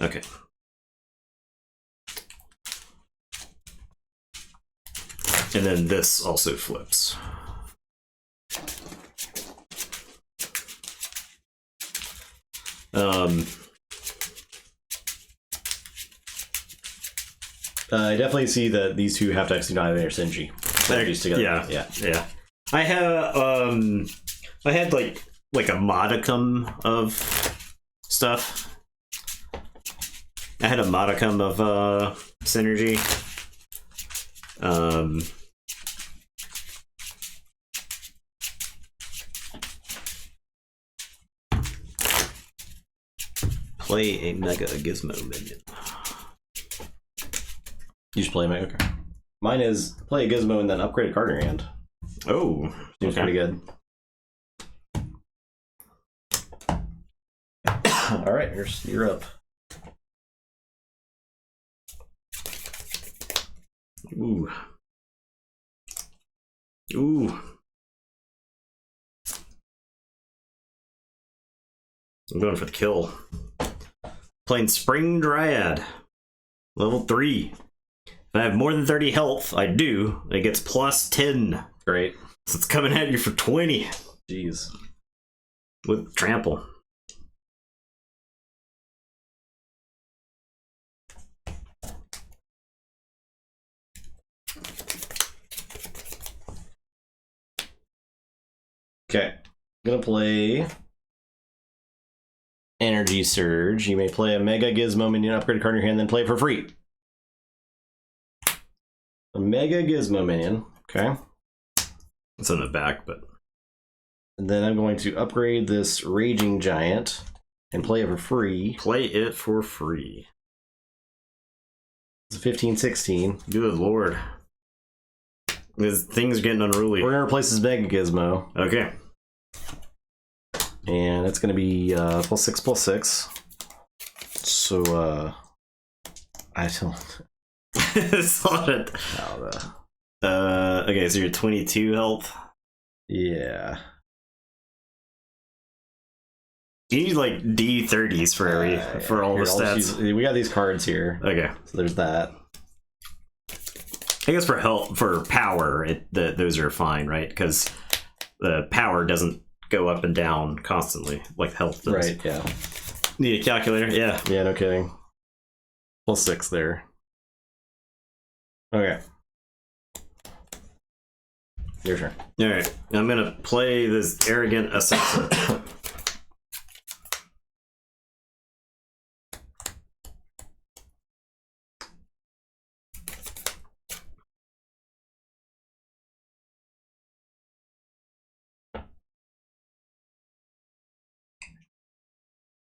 Okay. And then this also flips. I definitely see that these two have to actually not have their synergies together. Yeah. I had like a modicum of stuff. I had a modicum of synergy. Play a Mega Gizmo minion. You should play a Mega. Okay. Mine is play a Gizmo and then upgrade a card in your hand. Oh, seems pretty good. All right, you're up. Ooh. Ooh. I'm going for the kill. Playing Spring Dryad. Level 3. If I have more than 30 health, I do. It gets +10. Great. So it's coming at you for 20. Jeez. With trample. Okay. I'm gonna play Energy Surge. You may play a Mega Gizmo minion, upgrade a card in your hand, then play it for free. A Mega Gizmo minion. Okay. It's in the back, but... And then I'm going to upgrade this Raging Giant and play it for free. Play it for free. It's a 15-16. Good lord. This thing's getting unruly. We're gonna replace this Mega Gizmo. Okay. And it's gonna be +6/+6. So I don't It's not it. Okay, so you're 22 health. Yeah. You need like D30s for all the stats. We got these cards here. Okay. So there's that. I guess for power, those are fine, right? Because the power doesn't go up and down constantly like health does. Right, yeah. Need a calculator? Yeah. Yeah, no kidding. +6 there. Okay. Your turn. Alright. I'm gonna play this arrogant assassin.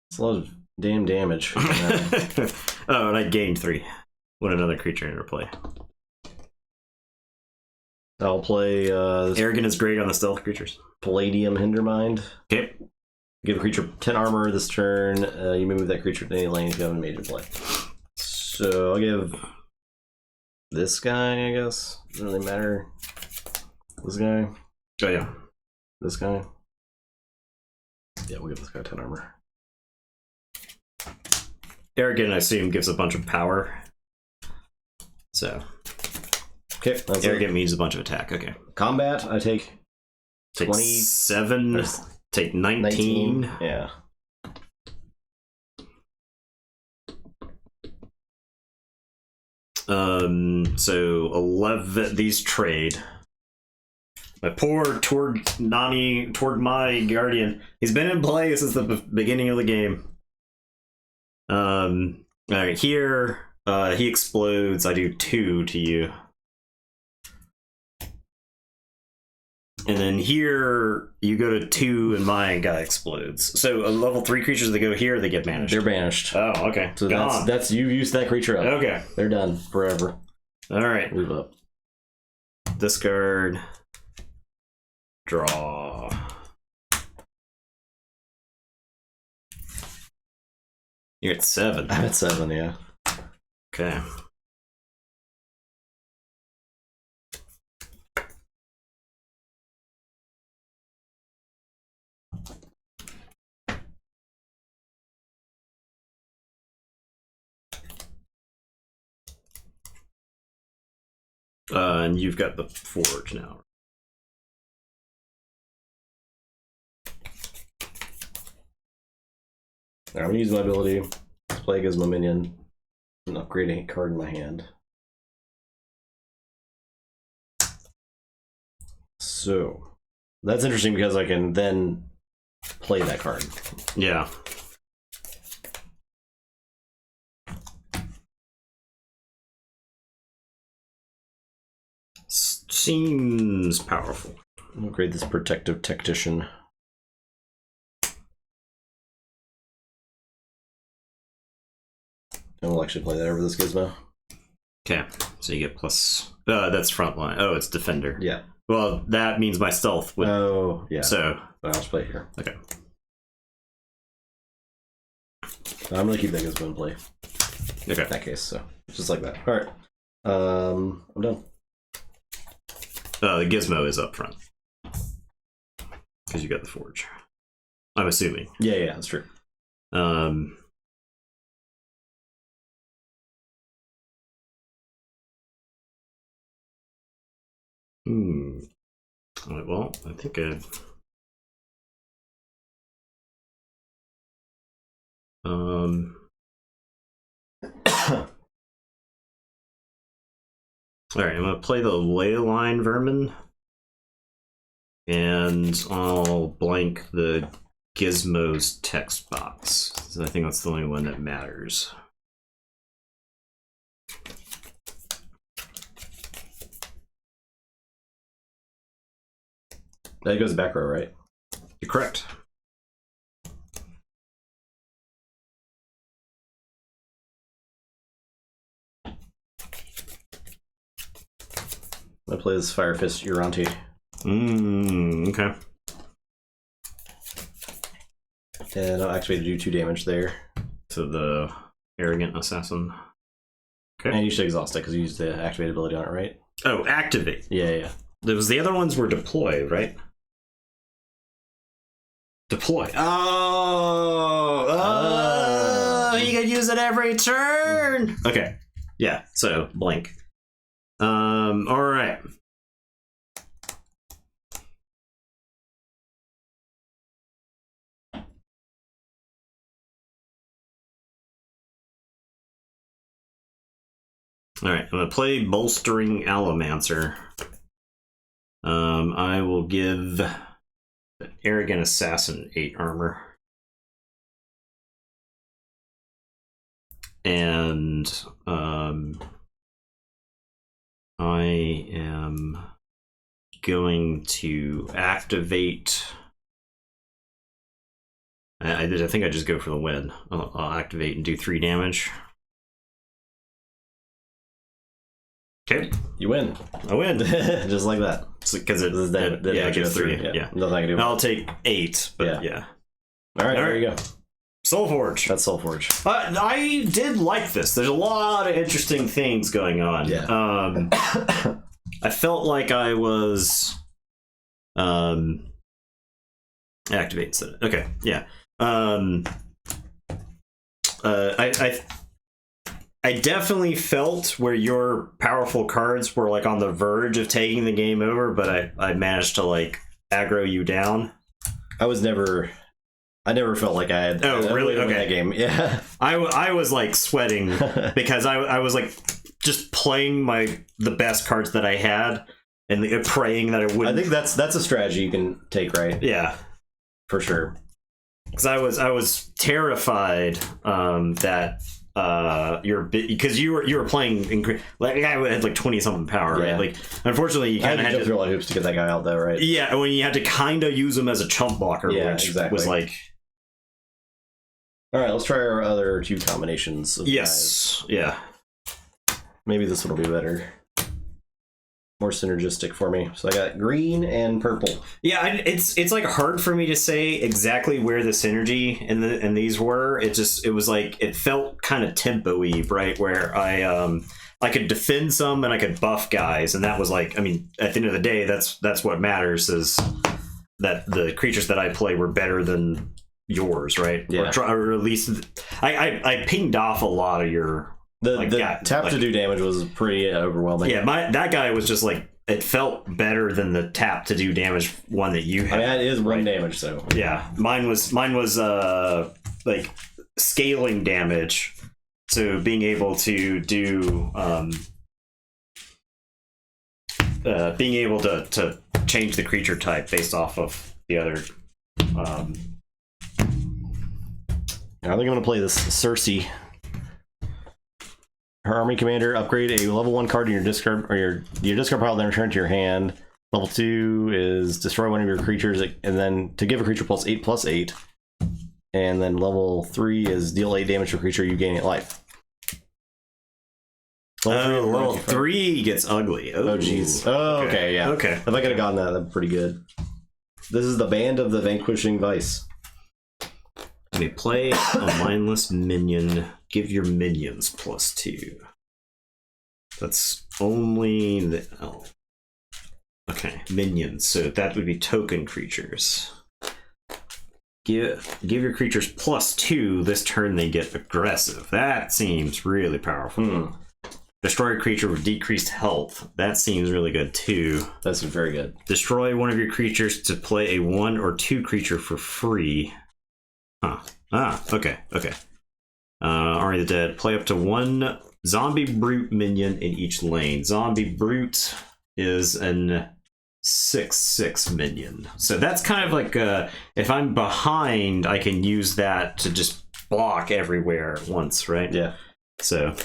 It's a lot of damn damage. Oh, and I gained 3 when another creature entered play. I'll play Arrogant is great on the stealth creatures. Palladium Hindermind. Okay. Give a creature 10 armor this turn. You may move that creature to any lane if you have a major play. So I'll give this guy, I guess. Doesn't really matter. This guy. Oh, yeah. This guy. Yeah, we'll give this guy 10 armor. Arrogant, I assume, gives a bunch of power. So. Okay, that's Arrogant means a bunch of attack. Okay. Combat, I take 27. Take 19. Yeah. So 11. These trade. My poor toward my guardian. He's been in play since the beginning of the game. All right, here he explodes. I do 2 to you. And then here, you go to 2 and my guy explodes. So level 3 creatures that go here, they get banished. They're banished. Oh, okay. So that's you used that creature up. Okay. They're done forever. All right. Move up. Discard. Draw. You're at 7. I'm at 7, yeah. Okay. And you've got the Forge now. I'm going to use my ability to play as my minion and upgrade a card in my hand. So, that's interesting because I can then play that card. Yeah. Seems powerful. I'll upgrade this Protective Tactician. And we'll actually play that over this gizmo. Okay, so you get plus. That's front line. Oh, it's defender. Yeah. Well, that means my stealth would. Oh, yeah. So. But I'll just play it here. Okay. I'm going to keep that gizmo in play. Okay. In that case, so. Just like that. Alright. I'm done. The gizmo is up front. Because you got the Forge. I'm assuming. Yeah, that's true. All right, well, I think all right, I'm gonna play the Ley Line Vermin, and I'll blank the Gizmo's text box. So I think that's the only one that matters. That goes back row, right? You're correct. I play this Fire Fist Uranti. Okay. And I'll actually do 2 damage there. To the Arrogant Assassin. Okay. And you should exhaust it because you used the activate ability on it, right? Oh, activate. Yeah. Those the other ones were deploy, right? Deploy. Oh, you can use it every turn. Okay. Yeah. So blank. All right. All right. I'm gonna play Bolstering Allomancer. I will give the Arrogant Assassin 8 armor. And I am going to activate I think I just go for the win. I'll activate and do 3 damage. Okay, you win. I win. Just like that. Because it gets 3. Yeah. Nothing I can do. I'll take 8, but yeah. All right, there you go. Solforge. That's Solforge. I did like this. There's a lot of interesting things going on. Yeah. I felt like I was activate instead. Okay, yeah. I definitely felt where your powerful cards were like on the verge of taking the game over, but I managed to like aggro you down. I never felt like I had. Oh, really? Okay. That game. Yeah. I was like sweating because I was like just playing the best cards that I had and praying that I wouldn't. I think that's a strategy you can take, right? Yeah, for sure. Because I was terrified that because you were playing like I had like 20 something power, right? Like unfortunately you kind of had to jump through a lot of hoops to get that guy out though, right? Yeah, when you had to kind of use him as a chump blocker, which was like. All right, let's try our other 2 combinations. Yes, yeah. Maybe this one will be better. More synergistic for me. So I got green and purple. Yeah, it's like hard for me to say exactly where the synergy in these were. It was like it felt kind of tempo-y, right? Where I could defend some and I could buff guys, and that was like, I mean, at the end of the day, that's what matters, is that the creatures that I play were better than yours, right? Yeah. Or at least I pinged off a lot of your. Tap to do damage was pretty overwhelming. Yeah, that guy was just like, it felt better than the tap to do damage one that you had. I mean, that is 1 damage, so yeah. Mine was like scaling damage, so being able to do being able to change the creature type based off of the other. I think I'm gonna play this Cersei. Her army commander, upgrade a level 1 card in your discard, or your discard pile, then return to your hand. Level 2 is destroy one of your creatures, and then to give a creature +8/+8. And then level 3 is deal 8 damage to a creature, you gain 8 life. Level 3 gets ugly. Oh jeez. Oh, okay, yeah. Okay. If I could have gotten that, that'd be pretty good. This is the Band of the Vanquishing Vice. You may play a mindless minion. Give your minions +2. That's only the... Oh. Okay, minions. So that would be token creatures. Give your creatures +2. This turn they get aggressive. That seems really powerful. Destroy a creature with decreased health. That seems really good too. That's very good. Destroy one of your creatures to play a 1 or 2 creature for free. Huh. Okay. Army of the Dead. Play up to 1 zombie brute minion in each lane. Zombie brute is an 6/6 minion. So that's kind of like if I'm behind, I can use that to just block everywhere at once, right? Yeah. So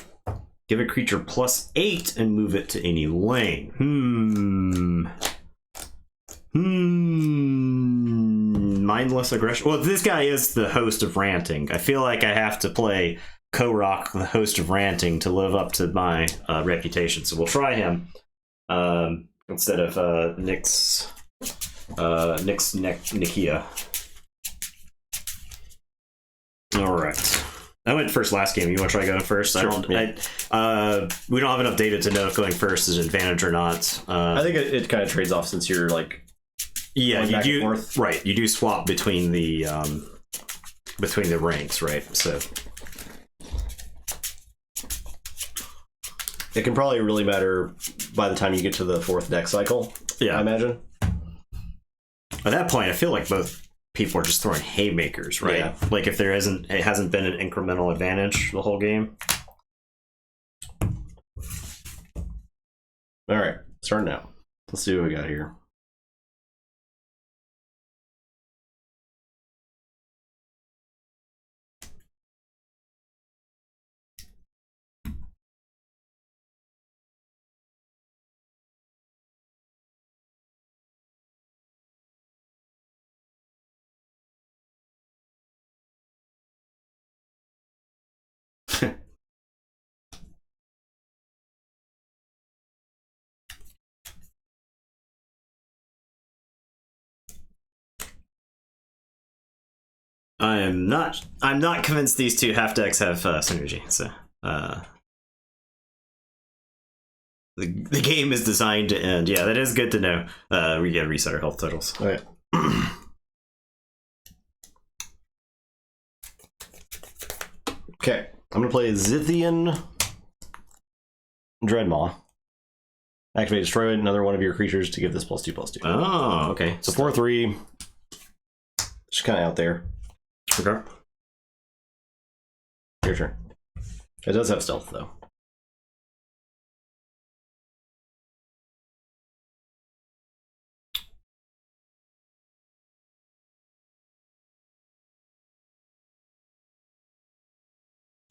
give a creature +8 and move it to any lane. Mindless aggression. Well, this guy is the host of ranting. I feel like I have to play Korok, the host of ranting, to live up to my reputation. So we'll try him instead of Nikia. All right. I went first last game. You want to try going first? Sure. We don't have enough data to know if going first is an advantage or not. I think it kind of trades off since you're like. Yeah, you do. Right, you do swap between the ranks, right? So it can probably really matter by the time you get to the 4th deck cycle. Yeah, I imagine. At that point, I feel like both people are just throwing haymakers, right? Yeah. Like if it hasn't been an incremental advantage the whole game. All right, starting now. Let's see what we got here. I'm not convinced these two half decks have synergy. So the game is designed to end. Yeah, that is good to know. We get to reset our health totals. All right. Okay, I'm gonna play Zithian Dreadmaw. Activate, destroy another one of your creatures to give this +2/+2. Oh, okay. So 4/3. Just kind of out there. Okay. Your turn. It does have stealth though.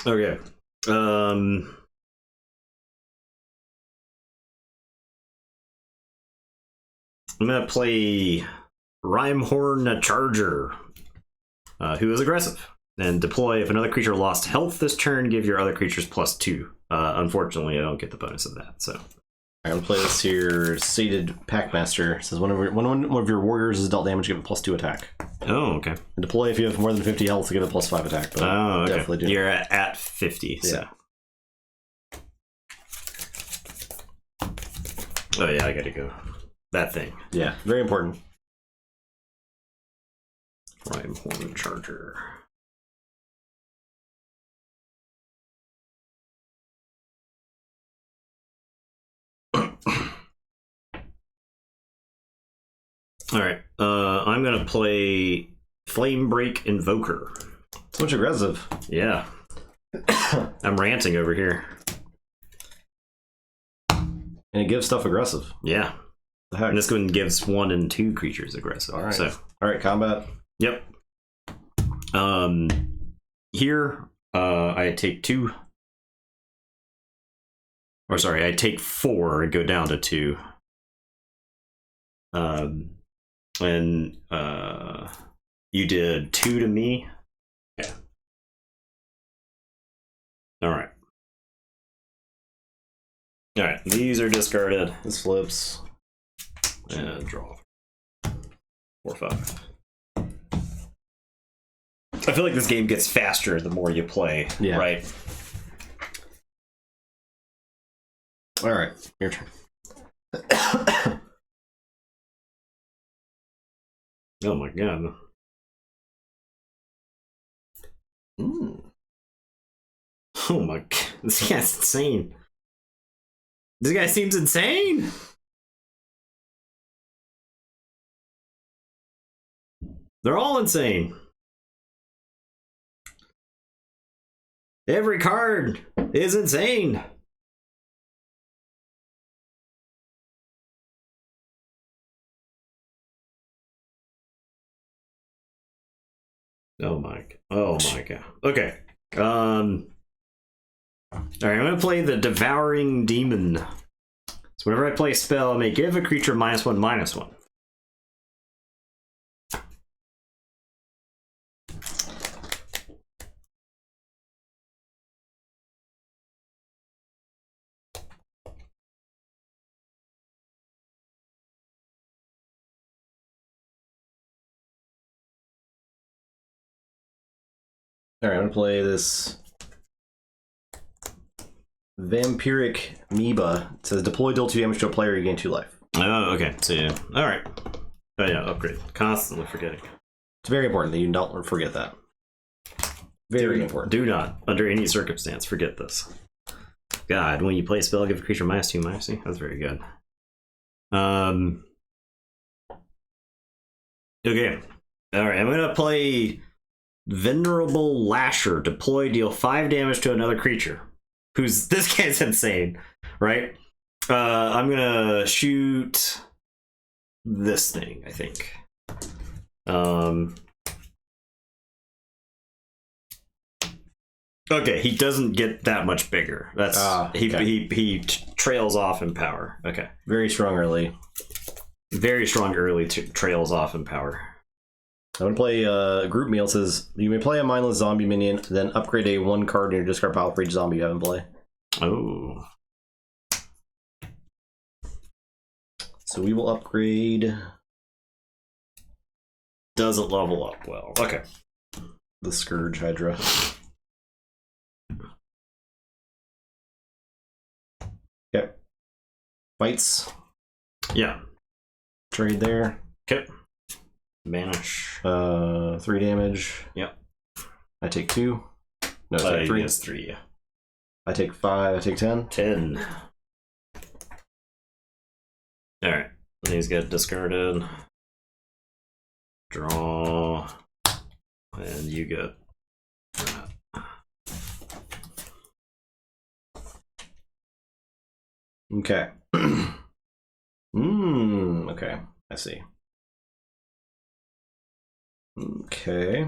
Okay. I'm gonna play Rhymehorn Charger, who is aggressive, and deploy. If another creature lost health this turn, give your other creatures +2. Unfortunately, I don't get the bonus of that. So I'm gonna play this here. Sated Packmaster. It says when one of your warriors is dealt damage, give it +2 attack. Oh, okay. And deploy if you have more than 50 health to give it +5 attack. But Oh, okay. definitely do. You're at 50. So. Yeah. Oh yeah, I gotta go. That thing. Yeah, very important. Rhymehorn Charger. All right. I'm gonna play Flamebreak Invoker. So much aggressive. Yeah. I'm ranting over here. And it gives stuff aggressive. Yeah. The heck? And this one gives 1 and 2 creatures aggressive. All right. So. All right, combat. Yep. Here, I take 2. Or sorry, I take 4 and go down to 2. And you did 2 to me. Yeah. All right. All right. These are discarded. This flips. And draw. 4, 5. I feel like this game gets faster the more you play. Yeah. Right. All right, your turn. Oh my god. Oh my god. This guy's insane. This guy seems insane. They're all insane. Every card is insane. Oh my god. Okay. All right, I'm gonna play the Devouring Demon. So whenever I play a spell, I may give a creature -1/-1. All right, I'm gonna play this Vampiric Amoeba. It says deploy, deal 2 damage to a player, you gain 2 life. Oh, okay. So yeah. All right. Oh yeah, upgrade. Constantly forgetting. It's very important that you don't forget that. Very important. Do not, under any circumstance, forget this. God, when you play a spell, give a creature -2/-2. That's very good. Okay. All right. I'm gonna play Venerable Lasher. Deploy, deal 5 damage to another creature. This guy's insane, right? I'm gonna shoot this thing, I think. Okay, he doesn't get that much bigger. That's okay. he trails off in power. Okay, Very strong early. very strong early trails off in power. I'm gonna play Group Meal. It says you may play a mindless zombie minion, then upgrade a 1 card in your discard pile for each zombie you have in play. Oh. So we will upgrade. Doesn't level up well. Okay. the Scourge Hydra. Okay. Fights. Yeah. Trade there. Okay. Banish. 3 damage. Yep. I take 2. No, I take 3. Yes, 3. Yeah. I take 5. I take 10. 10. Alright. These get discarded. Draw. And you get that. Okay. Okay. I see. Okay.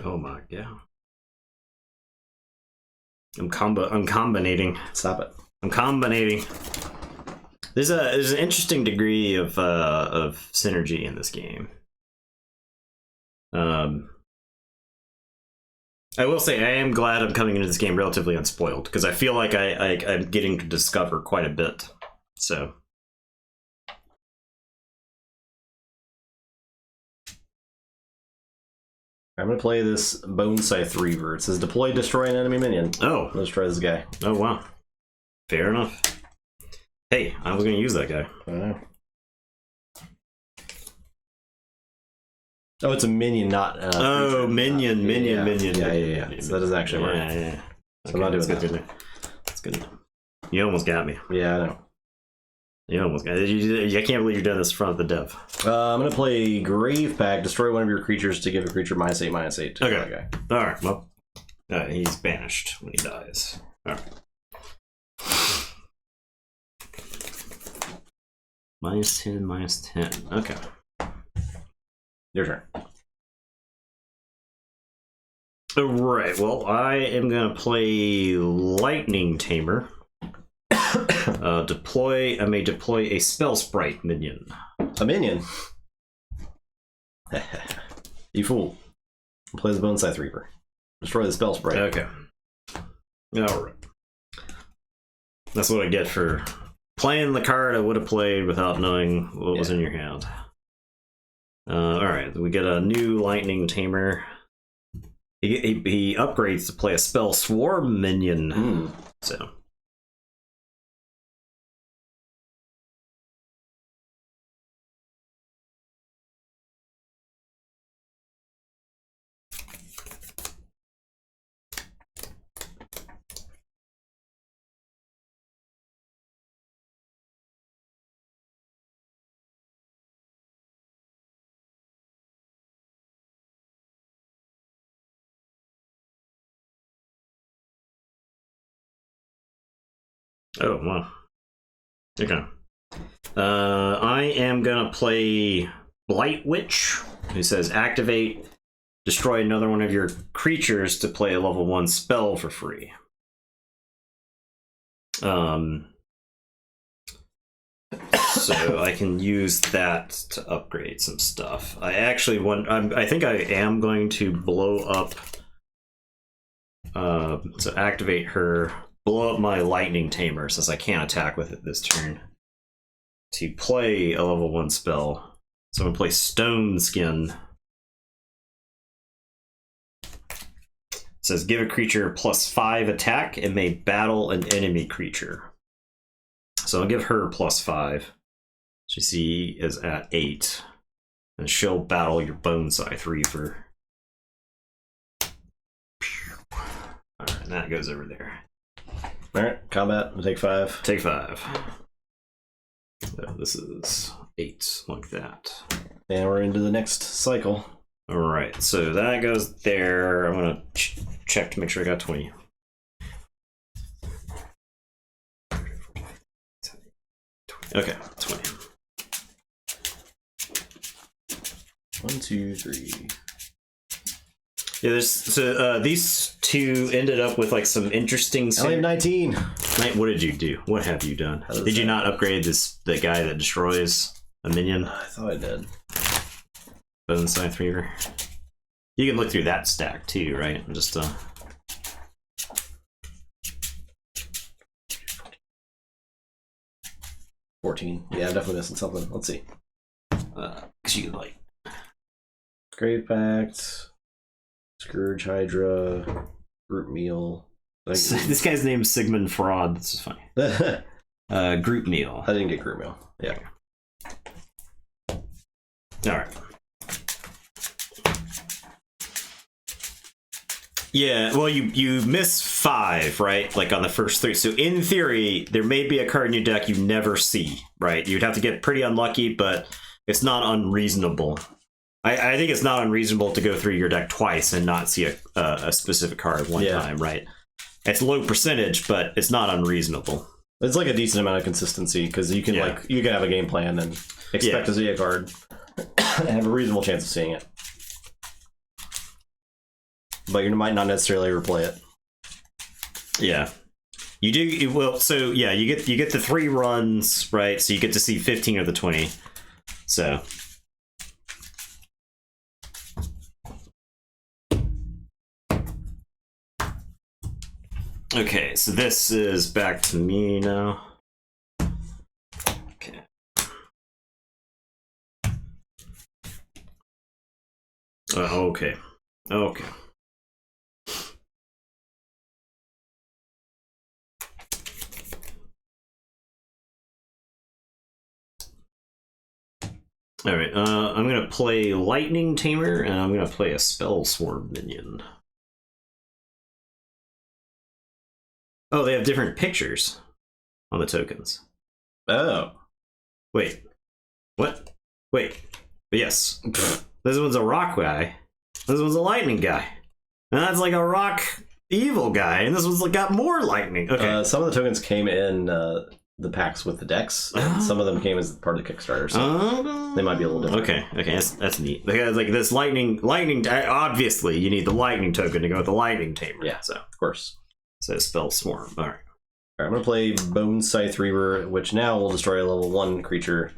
Oh my god. I'm combinating. Stop it. I'm combinating. There's an interesting degree of synergy in this game. I will say I am glad I'm coming into this game relatively unspoiled because I feel like I'm getting to discover quite a bit. So. I'm going to play this Bone Scythe Reaver. It says deploy, destroy an enemy minion. Oh. Let's try this guy. Oh, wow. Fair enough. Hey, I was going to use that guy. I don't know. Oh, it's a minion, not... oh, minion. Yeah. Minion. So that doesn't actually work. Yeah. So I'm not doing that. Good. That's good. You almost got me. Yeah, I know. You almost got it. I can't believe you're doing this in front of the dev. I'm going to play Grave Pact, destroy one of your creatures to give a creature -8/-8. Okay. Alright, well. He's banished when he dies. Alright. -10. Okay. Your turn. Alright, well, I am going to play Lightning Tamer. I may deploy a Spell Sprite minion. A minion? You fool. Play the Bone Scythe Reaper. Destroy the Spell Sprite. Okay. Alright. That's what I get for playing the card I would have played without knowing what was in your hand. Alright, we get a new Lightning Tamer. He upgrades to play a Spell Swarm minion. So. Oh, wow. Okay. I am gonna play Blight Witch, who says activate, destroy another one of your creatures to play a level 1 spell for free. So I can use that to upgrade some stuff. I actually want. I think I am going to blow up. To activate her. Blow up my Lightning Tamer since I can't attack with it this turn. To play a level 1 spell. So I'm going to play Stone Skin. It says give a creature +5 attack and may battle an enemy creature. So I'll give her +5. She is at 8. And she'll battle your Bone Scythe Reaver. Alright, that goes over there. Alright, combat. I'll take 5. Take 5. So this is 8, like that. And we're into the next cycle. Alright, so that goes there. I'm going to check to make sure I got 20. Okay, 20. 1, 2, 3. Yeah, these two ended up with like some interesting. I have 19. What did you do? What have you done? Did you not upgrade the guy that destroys a minion? I thought I did. Bone Scythe Reaver. You can look through that stack too, right? Just 14. Yeah, I'm definitely missing something. Let's see. because you can like Grave Pact, Scourge Hydra, Group Meal. this guy's name is Sigmund Fraud. This is funny. Group meal. I didn't get Group Meal. Yeah. All right. Yeah, well, you miss 5, right? Like on the first 3. So in theory, there may be a card in your deck you never see, right? You'd have to get pretty unlucky, but it's not unreasonable. I think it's not unreasonable to go through your deck twice and not see a specific card one time, right? It's low percentage, but it's not unreasonable. It's like a decent amount of consistency because you can you can have a game plan and expect to see a card and have a reasonable chance of seeing it. But you might not necessarily replay it. Yeah, you do. Well, so yeah, you get the 3 runs, right? So you get to see 15 of the 20. So okay, so this is back to me now. Okay. Okay. Okay. All right, I'm going to play Lightning Tamer, and I'm going to play a Spell Swarm minion. Oh, they have different pictures on the tokens. Oh. Wait. What? Wait. Yes. This one's a rock guy. This one's a lightning guy. And that's like a rock evil guy, and this one's like got more lightning. Okay. Some of the tokens came in the packs with the decks, and some of them came as part of the Kickstarter, so they might be a little different. Okay, that's neat. Like this lightning. Obviously, you need the lightning token to go with the lightning tamer. Yeah, so of course. So Spell Swarm. All right. I'm gonna play Bone Scythe Reaver, which now will destroy a level 1 creature.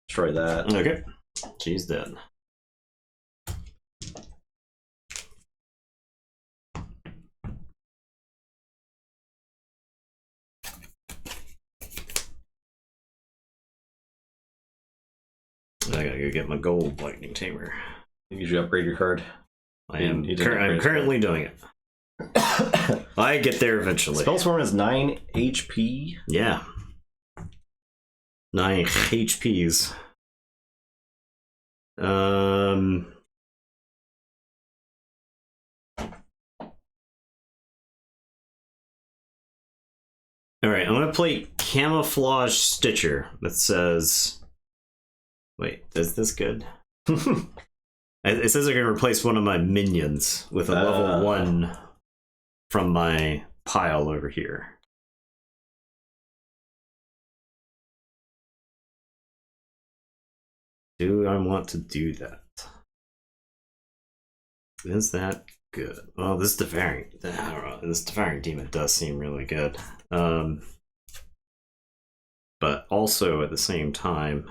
Destroy that. Okay, she's dead. I gotta go get my gold lightning tamer. You should upgrade your card. I'm currently doing it. I get there eventually. Spellstorm has 9 HP. Yeah. 9 HPs. Alright, I'm gonna play Camouflage Stitcher that says... Wait, is this good? It says I can replace one of my minions with a level 1 from my pile over here. Do I want to do that? Is that good? Well, this Devouring Demon does seem really good. But also at the same time...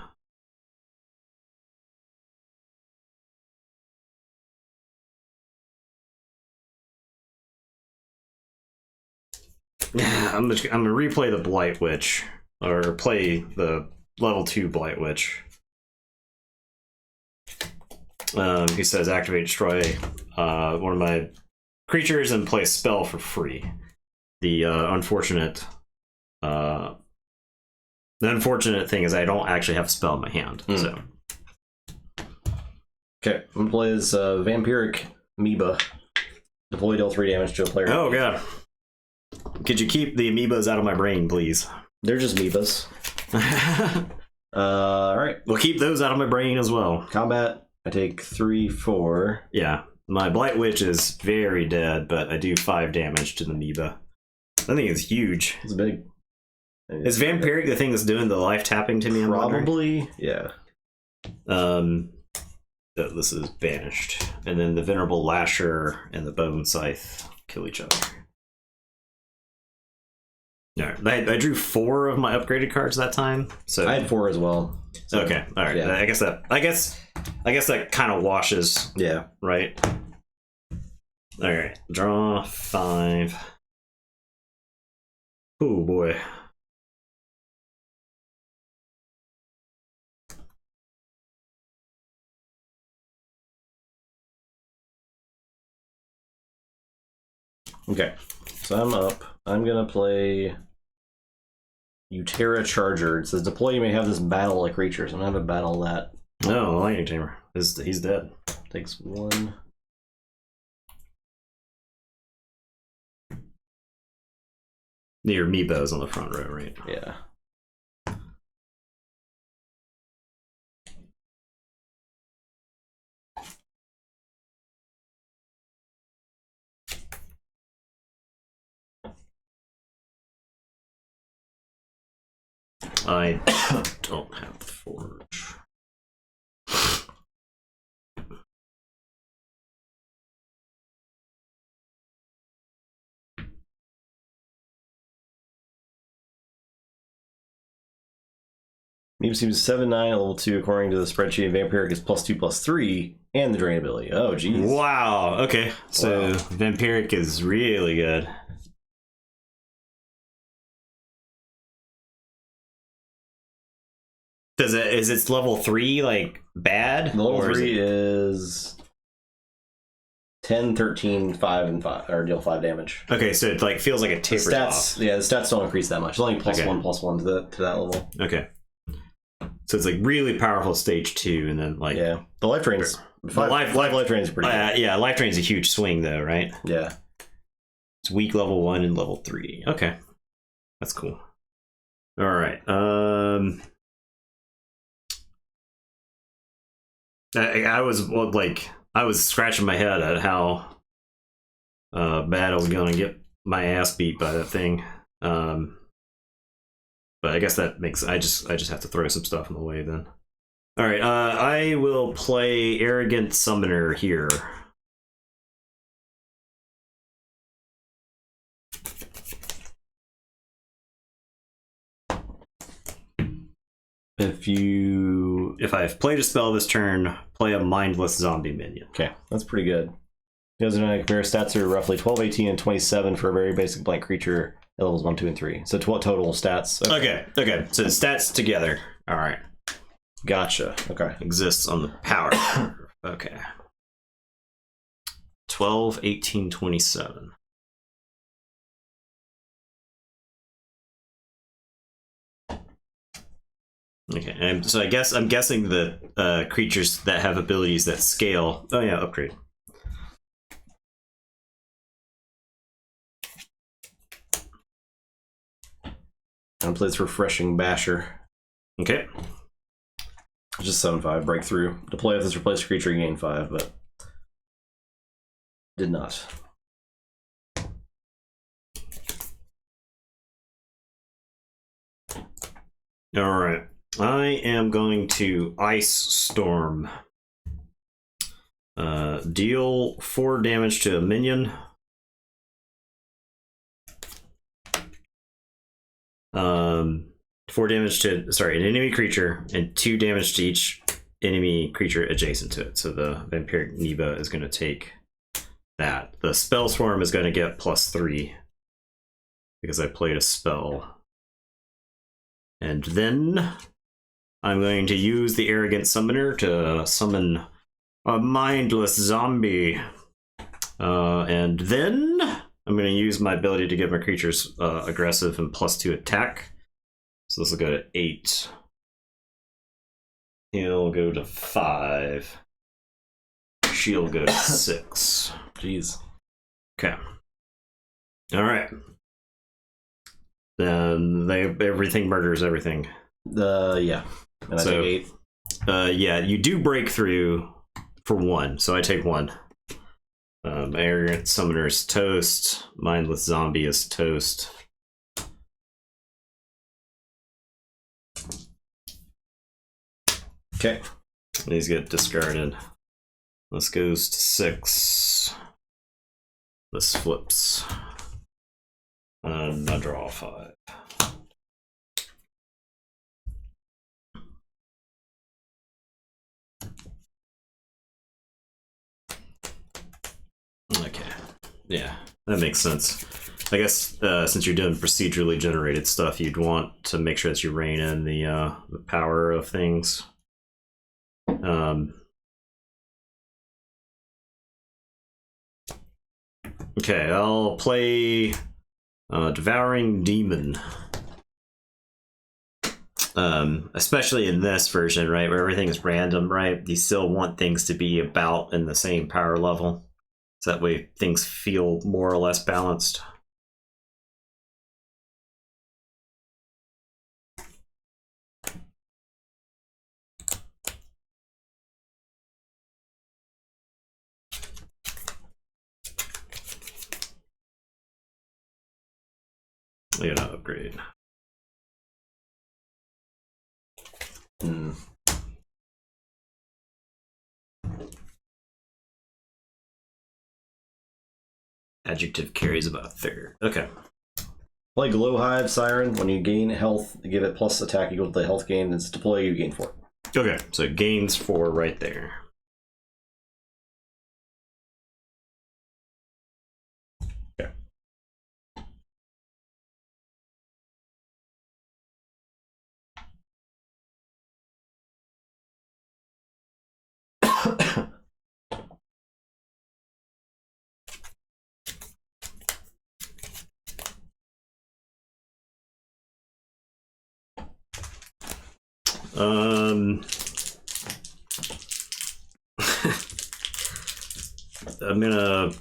I'm gonna replay the Blight Witch, or play the level 2 Blight Witch. He says activate, destroy one of my creatures and play a spell for free. The unfortunate thing is I don't actually have a spell in my hand. So okay, I'm gonna play this Vampiric Amoeba. Deploy, deal 3 damage to a player. Oh god. Could you keep the amoebas out of my brain, please? They're just amoebas. Alright. We'll keep those out of my brain as well. Combat, I take 3, 4. Yeah, my Blight Witch is very dead, but I do 5 damage to the amoeba. I think it's huge. It's big. Is Vampiric the thing that's doing the life tapping to me? Probably, yeah. This is banished. And then the Venerable Lasher and the Bone Scythe kill each other. Alright, I drew 4 of my upgraded cards that time. So I had 4 as well. So, okay, all right. Yeah. I guess that kind of washes. Yeah. Right. All right, draw 5. Oh boy. Okay, so I'm up. I'm gonna play Utera Charger. It says deploy. You may have this battle a creature. So I'm gonna have a battle that. Oh, lightning tamer. He's dead. Takes 1. Your Meebo's on the front row, right? Yeah. I don't have the forge. Meep seems 7/9 level 2 according to the spreadsheet. Vampiric is +2/+3 and the drain ability. Oh geez. Wow. Okay. So Wow. Vampiric is really good. Is its level 3 like bad? The level Or 3 it... is 10, 13, 5, and 5, or deal 5 damage. Okay, so it like feels like it tapers off. Yeah, the stats don't increase that much. It's only Okay. +1/+1 to that level. Okay. So it's like really powerful stage 2, and then like Yeah, the life drains. Life drains is pretty good. yeah, life drain's a huge swing though, right? Yeah. It's weak level 1 and level 3. Okay, that's cool. All right. I was scratching my head at how bad I was gonna get my ass beat by that thing. But I guess that makes I just have to throw some stuff in the way then. All right, I will play Arrogant Summoner here. If I've played a spell this turn, play a mindless zombie minion. Okay, that's pretty good. Because their stats are roughly 12, 18, and 27 for a very basic blank creature at levels 1, 2, and 3. So total stats. Okay. So the stats together. All right. Gotcha. Okay. Exists on the power curve. Okay. 12, 18, 27. Okay, and so I'm guessing the creatures that have abilities that scale. Oh yeah, upgrade. And play this refreshing basher. Okay. Just 7/5 breakthrough. Deploy if this replaced creature, gain 5, but did not. All right. I am going to Ice Storm. Deal 4 damage to a minion. 4 damage to an enemy creature, and 2 damage to each enemy creature adjacent to it. So the Vampiric Neva is going to take that. The Spell Swarm is going to get +3 because I played a spell. And then I'm going to use the Arrogant Summoner to summon a mindless zombie. And then I'm going to use my ability to give my creatures aggressive and +2 attack. So this will go to 8. He'll go to 5. She'll go to 6. Jeez. Okay. All right. Then everything murders everything. Yeah. And I take 8. Yeah, you do break through for 1, so I take 1. Arrogant Summoner is toast. Mindless Zombie is toast. Okay. These get discarded. This goes to 6. This flips. And I draw 5. Okay. Yeah, that makes sense. I guess since you're doing procedurally generated stuff, you'd want to make sure that you rein in the power of things. Okay, I'll play Devouring Demon. Especially in this version, right, where everything is random, right? You still want things to be about in the same power level. So that way things feel more or less balanced. You know, upgrade. Adjective carries about a third. Okay. Play Glow Hive Siren. When you gain health, give it plus attack equal to the health gain. It's deploy, you gain 4. Okay, so it gains 4 right there. Okay. I'm gonna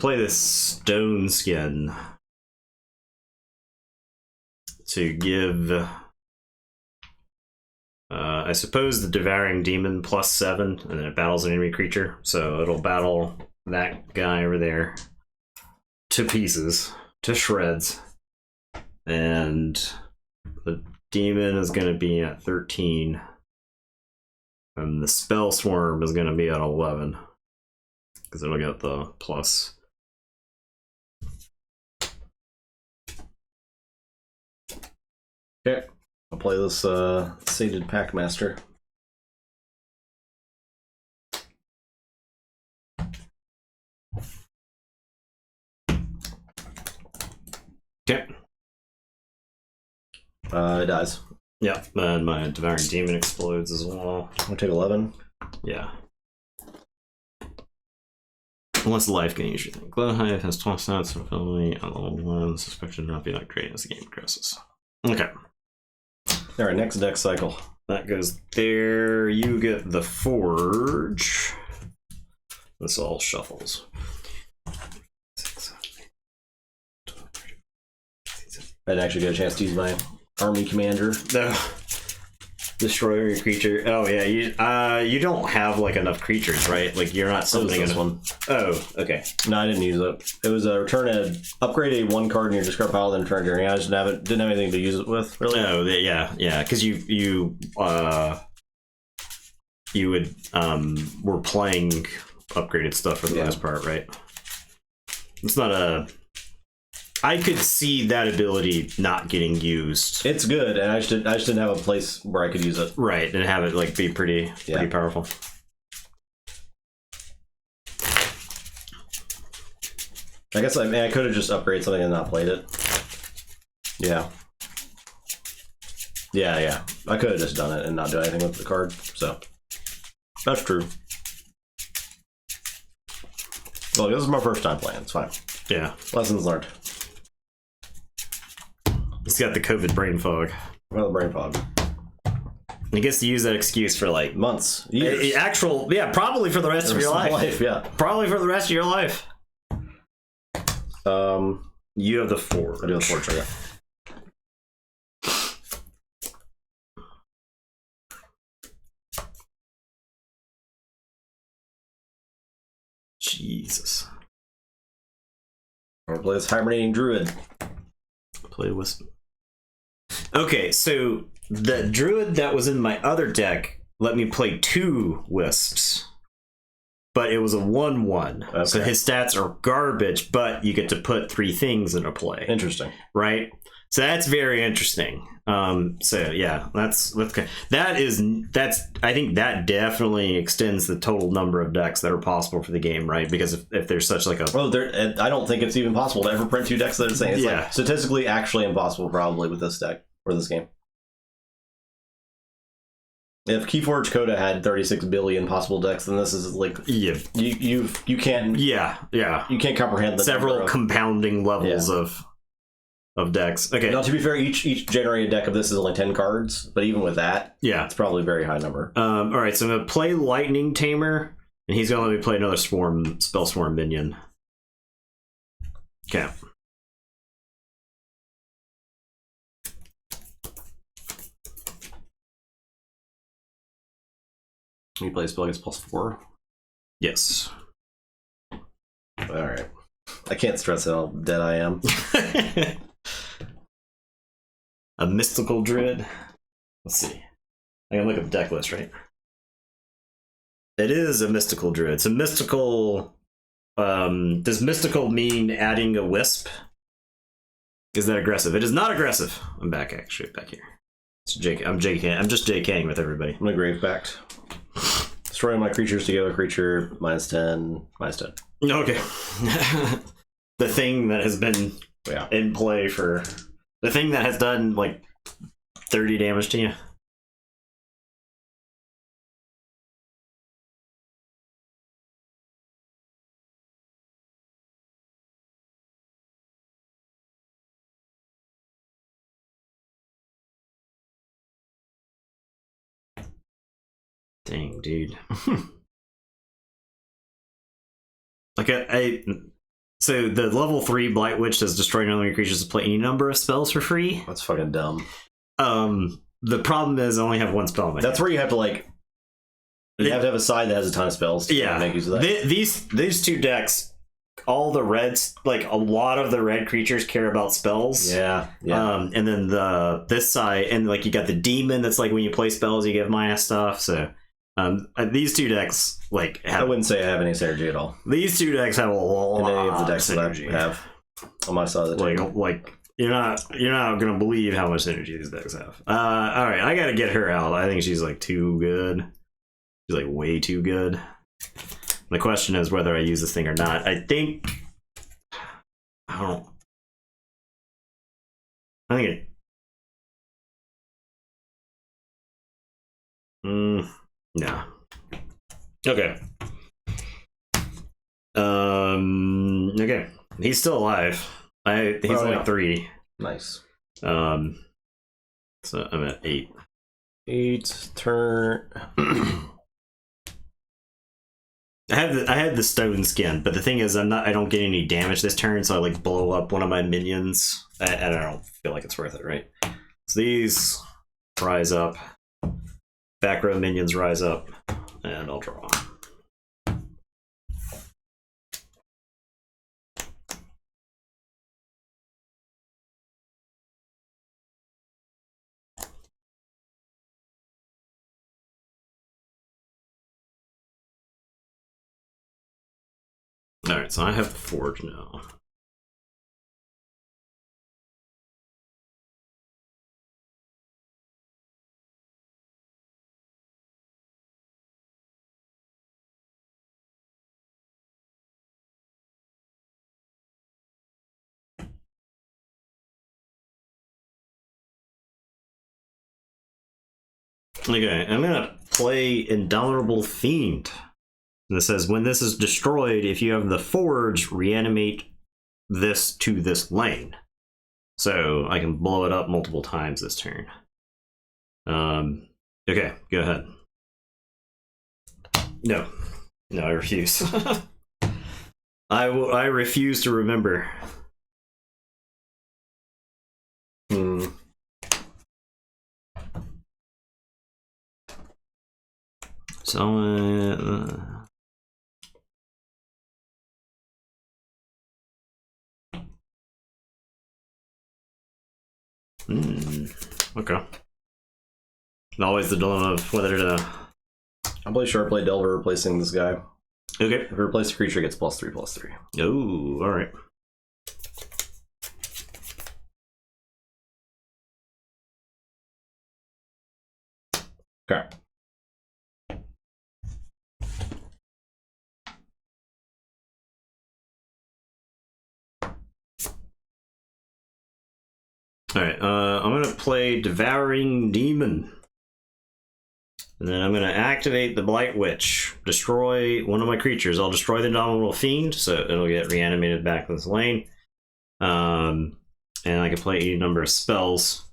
play this Stone Skin to give I suppose the Devouring Demon +7, and then it battles an enemy creature, so it'll battle that guy over there to pieces, to shreds, and the demon is going to be at 13, and the Spell Swarm is going to be at 11, because it'll get the plus. Okay, I'll play this Sated Packmaster. Okay. It dies. Yeah, and my Devouring Demon explodes as well. I'll take 11. Yeah. Unless life gain, you should think. Glow Hive has 12 stats, ability at level 1, suspected to not be that great as the game progresses. Okay. Alright, next deck cycle. That goes there. You get the Forge. This all shuffles. I didn't actually get a chance to use my army commander. No. Destroy your creature. Oh yeah, you don't have like enough creatures, right? Like you're not summoning this enough. one. Oh, okay. No, I didn't use it. It was a upgrade a 1 card in your discard pile, then return journey. I just didn't have anything to use it with, really. No, yeah, because you would were playing upgraded stuff for the most part, right? It's not a. I could see that ability not getting used. It's good, and I just didn't have a place where I could use it. Right, and have it like be pretty powerful. I guess I could have just upgraded something and not played it. Yeah. Yeah. I could have just done it and not do anything with the card, so. That's true. Well, this is my first time playing, it's fine. Yeah. Lessons learned. It's got the COVID brain fog. Well, brain fog. I guess you use that excuse for like Months. Years. Probably for the rest of your life. Yeah. Probably for the rest of your life. You have the Forge. I do the Forge, yeah. Jesus. I'm gonna play this Hibernating Druid. Play Wisp. Okay, so the Druid that was in my other deck let me play 2 Wisps. But it was a 1/1. Okay. So his stats are garbage, but you get to put 3 things into play. Interesting. Right? So that's very interesting. So yeah, that's good. That's I think that definitely extends the total number of decks that are possible for the game, right? Because if there's such like a I don't think it's even possible to ever print 2 decks that are the same. It's Yeah. like statistically actually impossible probably with this deck or this game. If Keyforge Coda had 36 billion possible decks, then this is like you can't you can't comprehend the several compounding levels of decks. Okay. Now, to be fair, each generated deck of this is only 10 cards, but even with that, it's probably a very high number. All right, so I'm gonna play Lightning Tamer, and he's gonna let me play another Spell Swarm minion. Okay. He plays spell gets +4. Yes. All right. I can't stress how dead I am. A Mystical Druid. Let's see. I can look up the deck list, right? It is a Mystical Druid. So mystical. Does mystical mean adding a wisp? Is that aggressive? It is not aggressive. I'm back actually back here. It's I'm just JKing with everybody. I'm gonna Grave Pact. Destroy my creatures together. Creature -10, -10. Okay. The thing that has been in play for the thing that has done like 30 damage to you. Dang, dude. Like so the level 3 Blight Witch does destroy non-living creatures to play any number of spells for free. That's fucking dumb. The problem is I only have one spell. That's where you have to like. You have to have a side that has a ton of spells. To make use of that. These two decks, all the reds, like a lot of the red creatures care about spells. Yeah. And then this side, and like you got the demon that's like when you play spells, you give mana stuff. So. These two decks I wouldn't say I have any synergy at all. These two decks have a lot in any of the decks of that I have on my side of the table. Like you're not gonna believe how much energy these decks have. All right, I gotta get her out. I think she's like too good. She's like way too good. The question is whether I use this thing or not. I think no. Okay. Okay. He's still alive. He's only 3. Nice. So I'm at 8. 8 turn. I had the stone skin, but the thing is I don't get any damage this turn, so I like blow up one of my minions. And I don't feel like it's worth it, right? So these rise up. Back row minions rise up, and I'll draw. Alright, so I have the Forge now. Okay, I'm gonna play Indomitable Fiend. And it says, when this is destroyed, if you have the Forge, reanimate this to this lane. So I can blow it up multiple times this turn. Okay, go ahead. No, I refuse. I refuse to remember. So, okay. Always the dilemma of whether to. I'm pretty sure I play Delver replacing this guy. Okay. If you replace a creature, it gets +3/+3. Oh, alright. Okay. Alright, I'm gonna play Devouring Demon. And then I'm gonna activate the Blight Witch. Destroy one of my creatures. I'll destroy the Indomitable Fiend, so it'll get reanimated back to this lane. And I can play any number of spells.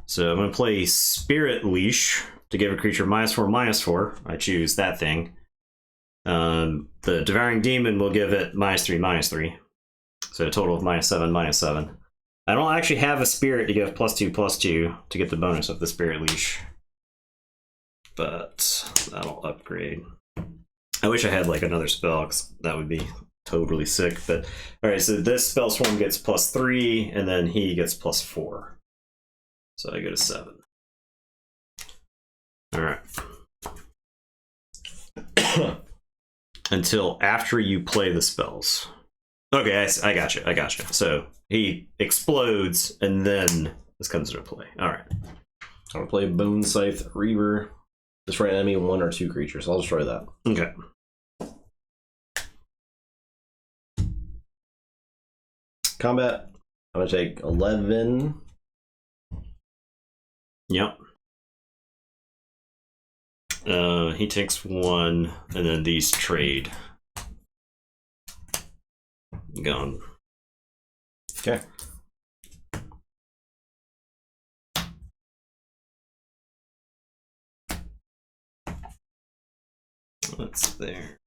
So I'm gonna play Spirit Leash to give a creature -4/-4. I choose that thing. The Devouring Demon will give it -3/-3. So a total of -7/-7. I don't actually have a spirit to give +2/+2 to get the bonus of the Spirit Leash. But that'll upgrade. I wish I had like another spell, because that would be totally sick. But alright, so this spell swarm gets +3, and then he gets +4. So I go to 7. Alright. Until after you play the spells. Okay, I gotcha. So he explodes, and then this comes into play. Alright. I'm gonna play Bone Scythe Reaver. Destroy an enemy 1 or 2 creatures. I'll destroy that. Okay. Combat. I'm gonna take 11. Yep. He takes 1, and then these trade. Gone. Okay. That's there.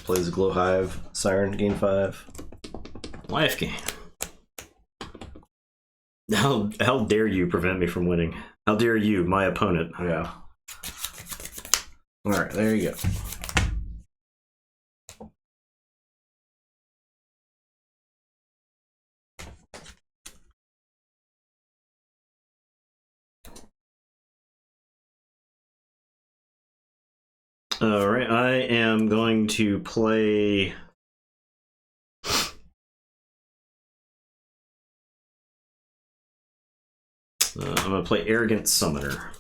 Plays Glow Hive Siren, gain 5. Life gain. How dare you prevent me from winning? How dare you, my opponent? Yeah. Alright, there you go. Alright, I am going to play... I'm going to play Arrogant Summoner.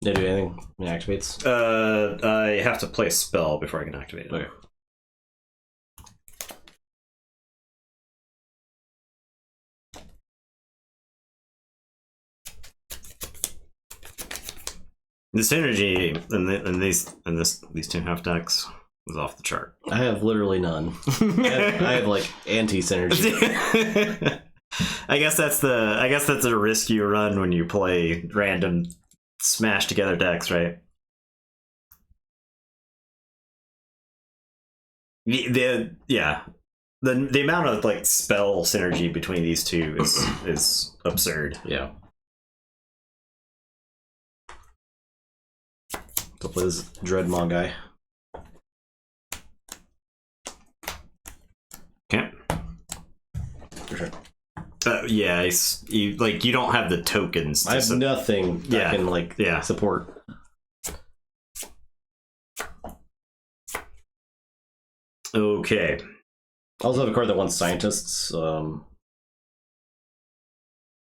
Did it do anything? It activates? I have to play a spell before I can activate it. Okay. The synergy in these 2.5 decks was off the chart. I have literally none. I have like anti-synergy. I guess that's a risk you run when you play random smash together decks, right? The amount of like spell synergy between these two is absurd. Yeah. So play this Dreadmaw guy. Okay. For sure. Yeah, you don't have the tokens. I have nothing that can like support. Okay. I also have a card that wants scientists.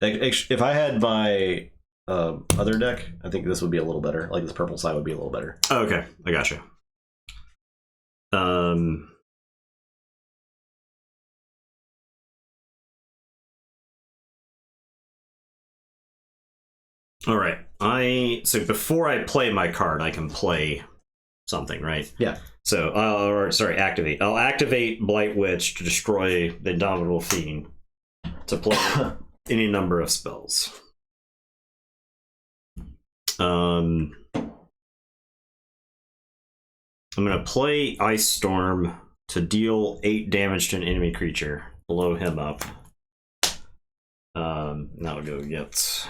If I had my other deck, I think this would be a little better. Like this purple side would be a little better. Okay, I gotcha. All right. So before I play my card, I can play something, right? Yeah. So, activate. I'll activate Blight Witch to destroy the Indomitable Fiend to play any number of spells. I'm going to play Ice Storm to deal 8 damage to an enemy creature. Blow him up. Now we'll go get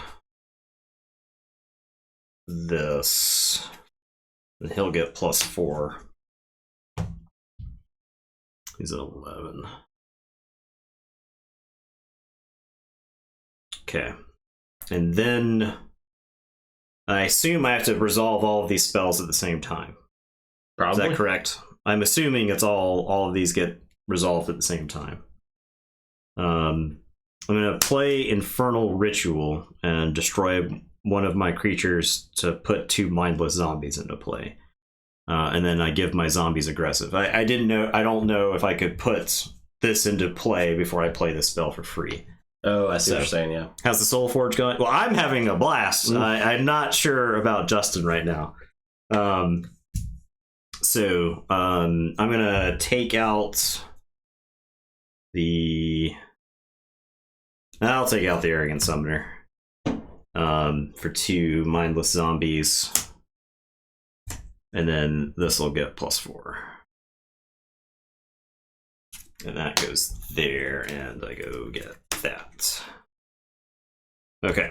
this. And he'll get +4. He's at 11. Okay. And then I assume I have to resolve all of these spells at the same time. Probably. Is that correct? I'm assuming it's all of these get resolved at the same time. I'm going to play Infernal Ritual and destroy one of my creatures to put 2 mindless zombies into play. And then I give my zombies aggressive. I don't know if I could put this into play before I play this spell for free. Oh, I see what you're saying, yeah. How's the Solforge going? Well, I'm having a blast. I'm not sure about Justin right now. So I'm gonna take out I'll take out the Arrogant Summoner for 2 mindless zombies. And then this will get +4. And that goes there, and I go get that. Okay.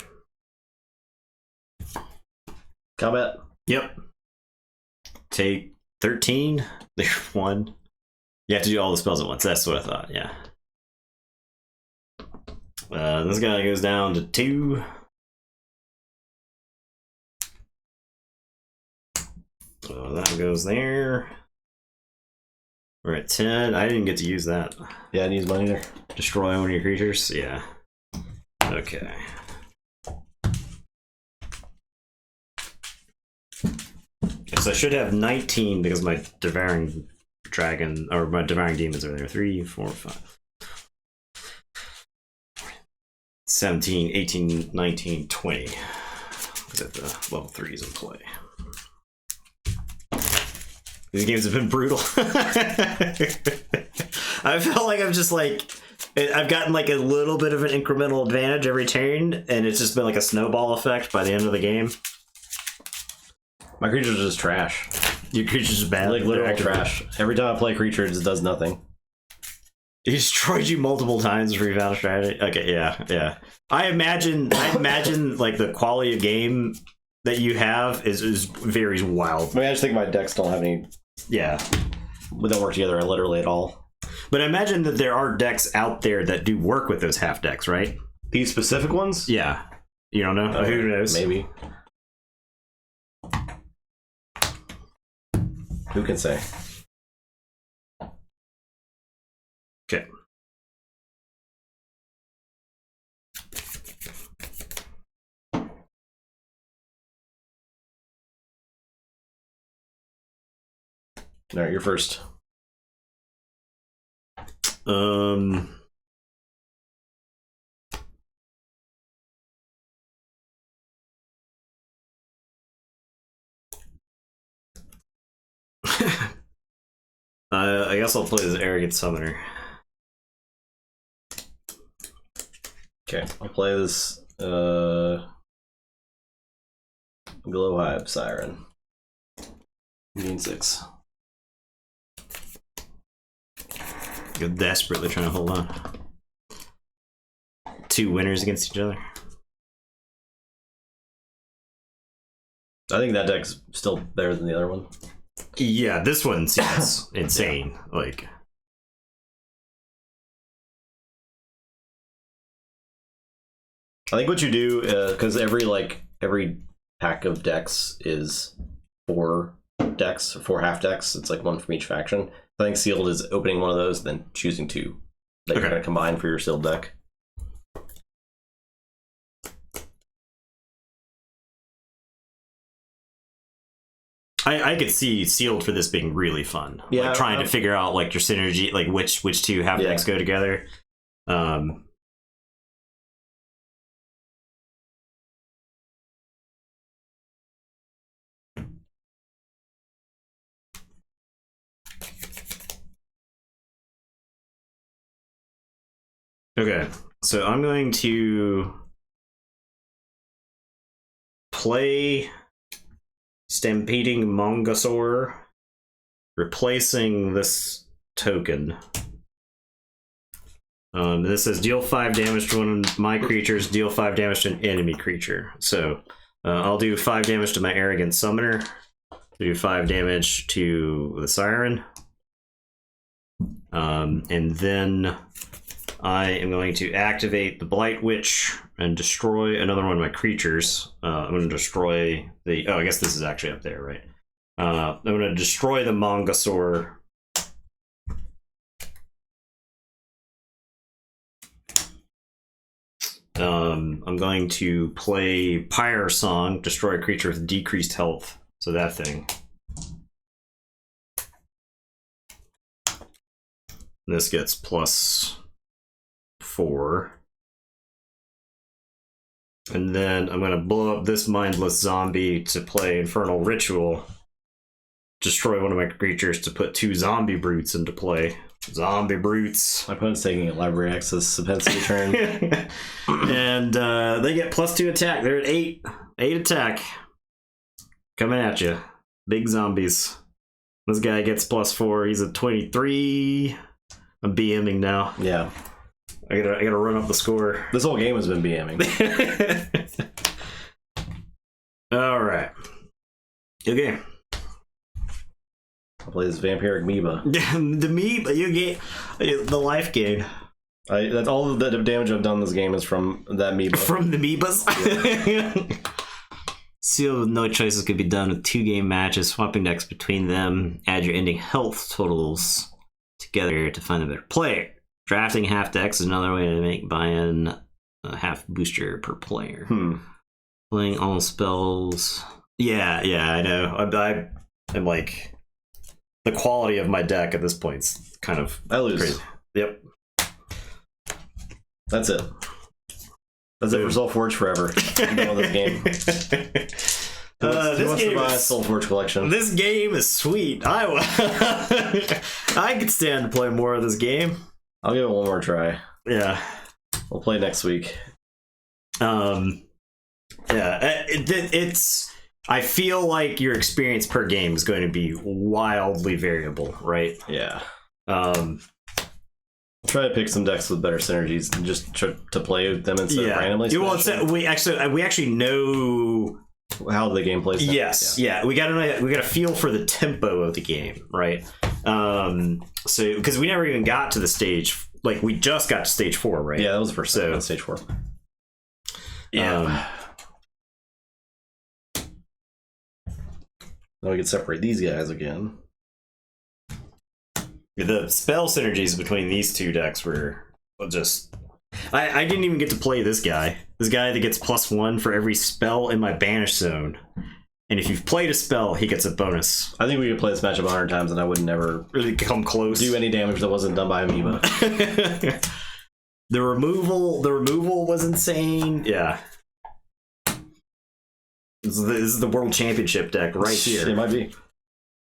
Combat? Yep. Take 13. There's 1. You have to do all the spells at once. That's what I thought, yeah. This guy goes down to 2. So that goes there. We're at 10. I didn't get to use that. Yeah, I didn't use mine either. Destroy one of your creatures? Yeah. Okay. So I should have 19 because my Devouring Dragon, or my Devouring Demons are there. 3, 4, 5. 17, 18, 19, 20. Because the level 3 is in play. These games have been brutal. I felt like I'm just like, I've gotten like a little bit of an incremental advantage every turn, and it's just been like a snowball effect by the end of the game. My creatures are just trash. Your creature's just bad. Like literal trash. Every time I play a creature, it just does nothing. He destroyed you multiple times before you found a strategy. Okay, yeah. I imagine like the quality of game that you have is varies wild. I mean, I just think my decks don't have any. Yeah, we don't work together literally at all. But I imagine that there are decks out there that do work with those half decks, right? These specific ones? Yeah. You don't know? Who knows? Maybe. Who can say? Okay. All right, you're first. I guess I'll play as Arrogant Summoner. Okay, I'll play this Glowhive Siren. Gain 6. You're desperately trying to hold on. 2 winners against each other. I think that deck's still better than the other one. Yeah, this one seems insane. Yeah. Like, I think what you do, because every pack of decks is 4 decks, or 4 half decks. It's like 1 from each faction. I think sealed is opening one of those, then choosing 2 that you're going to combine for your sealed deck. I could see sealed for this being really fun. Yeah, like trying to figure out like your synergy, like which 2 half decks go together. Okay, so I'm going to play Stampeding Mongosaur, replacing this token. This says deal 5 damage to one of my creatures, deal 5 damage to an enemy creature. So I'll do 5 damage to my Arrogant Summoner. Do 5 damage to the Siren. And then I am going to activate the Blight Witch and destroy another one of my creatures. I'm going to destroy the... Oh, I guess this is actually up there, right? I'm going to destroy the Mongosaur. I'm going to play Pyre Song, destroy a creature with decreased health. So that thing. This gets +4. And then I'm going to blow up this mindless zombie to play Infernal Ritual. Destroy one of my creatures to put 2 zombie brutes into play. Zombie brutes. My opponent's taking a library access propensity turn. And they get +2 attack. They're at 8. 8 attack. Coming at you. Big zombies. This guy gets +4. He's at 23. I'm BMing now. Yeah. I gotta run up the score. This whole game has been BMing. Alright. Okay. I'll play this Vampiric Amoeba. The Amoeba, you get the life gain. That's all the damage I've done this game is from that Amoeba. From the Amoebas? Yeah. Seal with no choices could be done with 2-game matches, swapping decks between them. Add your ending health totals together to find a better player. Drafting half decks is another way to make buy-in a half booster per player. Playing all spells. Yeah, I know. I'm like, the quality of my deck at this point's kind of I lose. crazy. Yep. That's it. That's it for Solforge forever. I'm done with this game. This game is Solforge collection. This game is sweet. I could stand to play more of this game. I'll give it one more try. Yeah. We'll play next week. Yeah, it's... I feel like your experience per game is going to be wildly variable, right? Yeah. Um, I'll try to pick some decks with better synergies and just to play with them instead of randomly. Well, we actually know how the game plays. Yes, yeah. We got a feel for the tempo of the game, right? So because we never even got to the stage, like we just got to stage 4, right? Yeah, that was the first time on stage 4. Yeah. Now we can separate these guys again. The spell synergies between these 2 decks were just... I didn't even get to play this guy. This guy that gets +1 for every spell in my banish zone. And if you've played a spell, he gets a bonus. I think we could play this matchup 100 times and I would never really come close. Do any damage that wasn't done by Amoeba. The removal was insane. Yeah. This is the World Championship deck right here. It might be.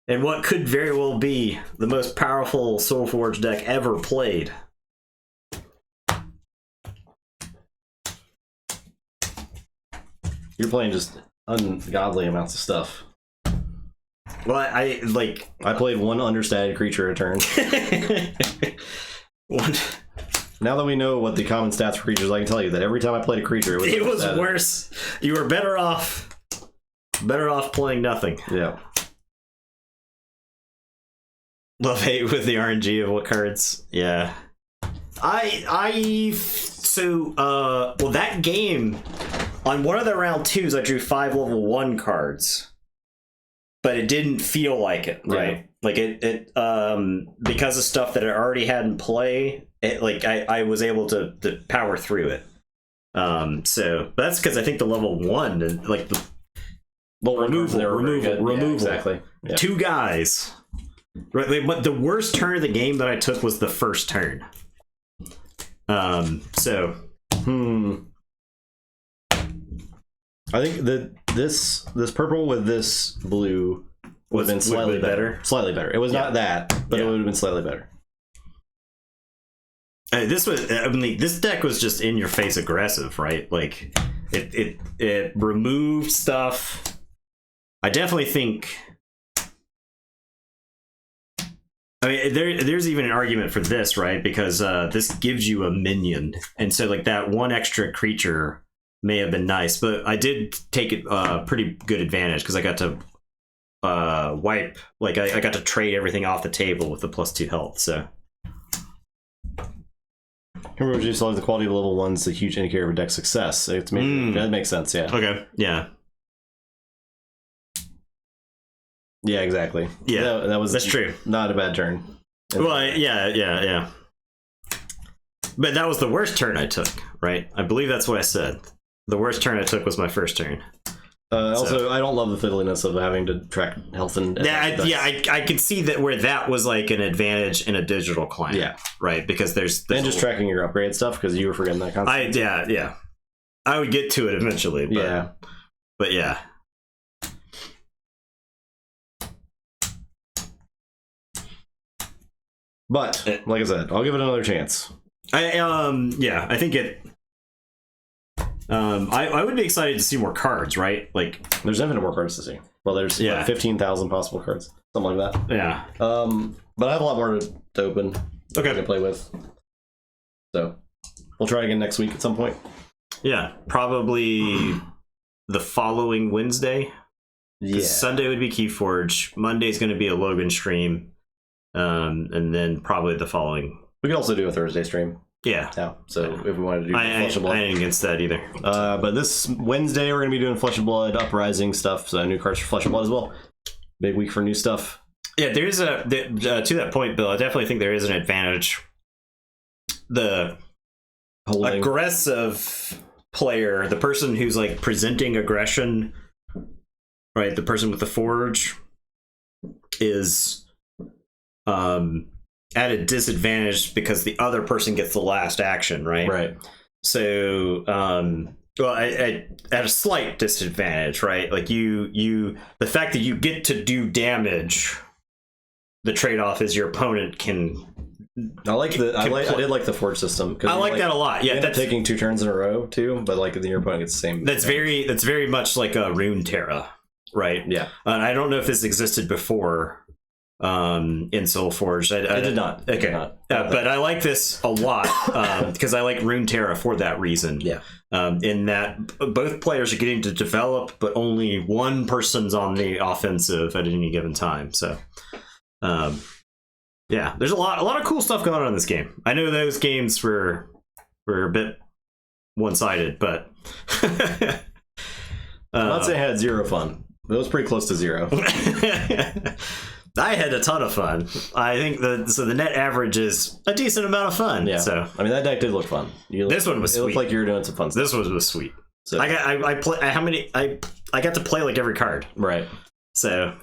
And what could very well be the most powerful Solforge deck ever played. You're playing just ungodly amounts of stuff. Well, I played 1 understated creature a turn. Now that we know what the common stats for creatures, I can tell you that every time I played a creature, it was worse. You were better off playing nothing. Yeah. Love hate with the RNG of what cards. Yeah. Well, that game, on one of the round 2s, I drew 5 level 1 cards. But it didn't feel like it, right? Yeah. Like it because of stuff that I already had in play, I was able to power through it. So that's because I think the level 1 and like the removal. Yeah, exactly. Yeah. 2 guys. Right, but the worst turn of the game that I took was the first turn. I think that this purple with this blue would have been slightly better. Slightly better. It was not that, but it would have been slightly better. This deck was just in your face aggressive, right? Like it removed stuff. I definitely think. I mean, there's even an argument for this, right? Because this gives you a minion, and so like that 1 extra creature may have been nice, but I did take it pretty good advantage because I got to wipe. Like I got to trade everything off the table with the +2 health. So. Remember, we just like the quality of level 1's a huge indicator of a deck success. It's that makes sense. Yeah. Okay. Yeah. Yeah. Exactly. Yeah. That's true. Not a bad turn. Well, yeah. But that was the worst turn I took, right? I believe that's what I said. The worst turn I took was my first turn. Also, I don't love the fiddliness of having to track health and... I can see that where that was like an advantage in a digital client. Yeah. Right, because there's and just tracking your upgrade stuff, because you were forgetting that concept. Yeah. I would get to it eventually, but, But yeah. But, like I said, I'll give it another chance. I think it... I would be excited to see more cards, right? Like, there's infinite more cards to see. Well, there's 15,000 possible cards, something like that. Yeah. But I have a lot more to open. To play with. So we'll try again next week at some point. Yeah, probably the following Wednesday. Yeah. Sunday would be Keyforge. Monday's going to be a Logan stream, and then probably the following. We could also do a Thursday stream. Yeah. So if we wanted to do Flesh and Blood. I ain't against that either. But this Wednesday, we're going to be doing Flesh and Blood, Uprising stuff, so new cards for Flesh and Blood as well. Big week for new stuff. Yeah, there is to that point, Bill, I definitely think there is an advantage. The aggressive player, the person who's like presenting aggression, right? The person with the Forge is at a disadvantage because the other person gets the last action, right? Right. So, at a slight disadvantage, right? Like the fact that you get to do damage, the trade-off is your opponent can. I did like the Forge system. I like that a lot. Yeah, that's taking 2 turns in a row too, but like your opponent gets the same. That's very much like a Rune Terra, right? Yeah. I don't know if this existed before. In Solforge, I did not. Okay, did not. But I like this a lot because I like Rune Terra for that reason. Yeah. In that both players are getting to develop, but only one person's on the offensive at any given time. So, yeah, there's a lot of cool stuff going on in this game. I know those games were a bit one-sided, but I'm not saying I had 0 fun. It was pretty close to 0. I had a ton of fun. I think the net average is a decent amount of fun. Yeah. So I mean, that deck did look fun. This one was sweet. It looked like you were doing some fun stuff. This one was sweet. So I got to play like every card. Right. So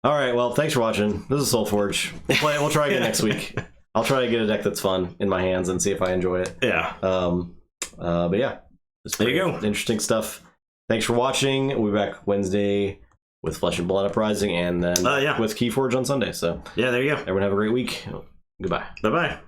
all right. Well, thanks for watching. This is Solforge. We'll try again next week. I'll try to get a deck that's fun in my hands and see if I enjoy it. Yeah. But yeah, there you go. Interesting stuff. Thanks for watching. We'll be back Wednesday with Flesh and Blood Uprising, and then with Keyforge on Sunday. So yeah, there you go. Everyone have a great week. Goodbye. Bye-bye.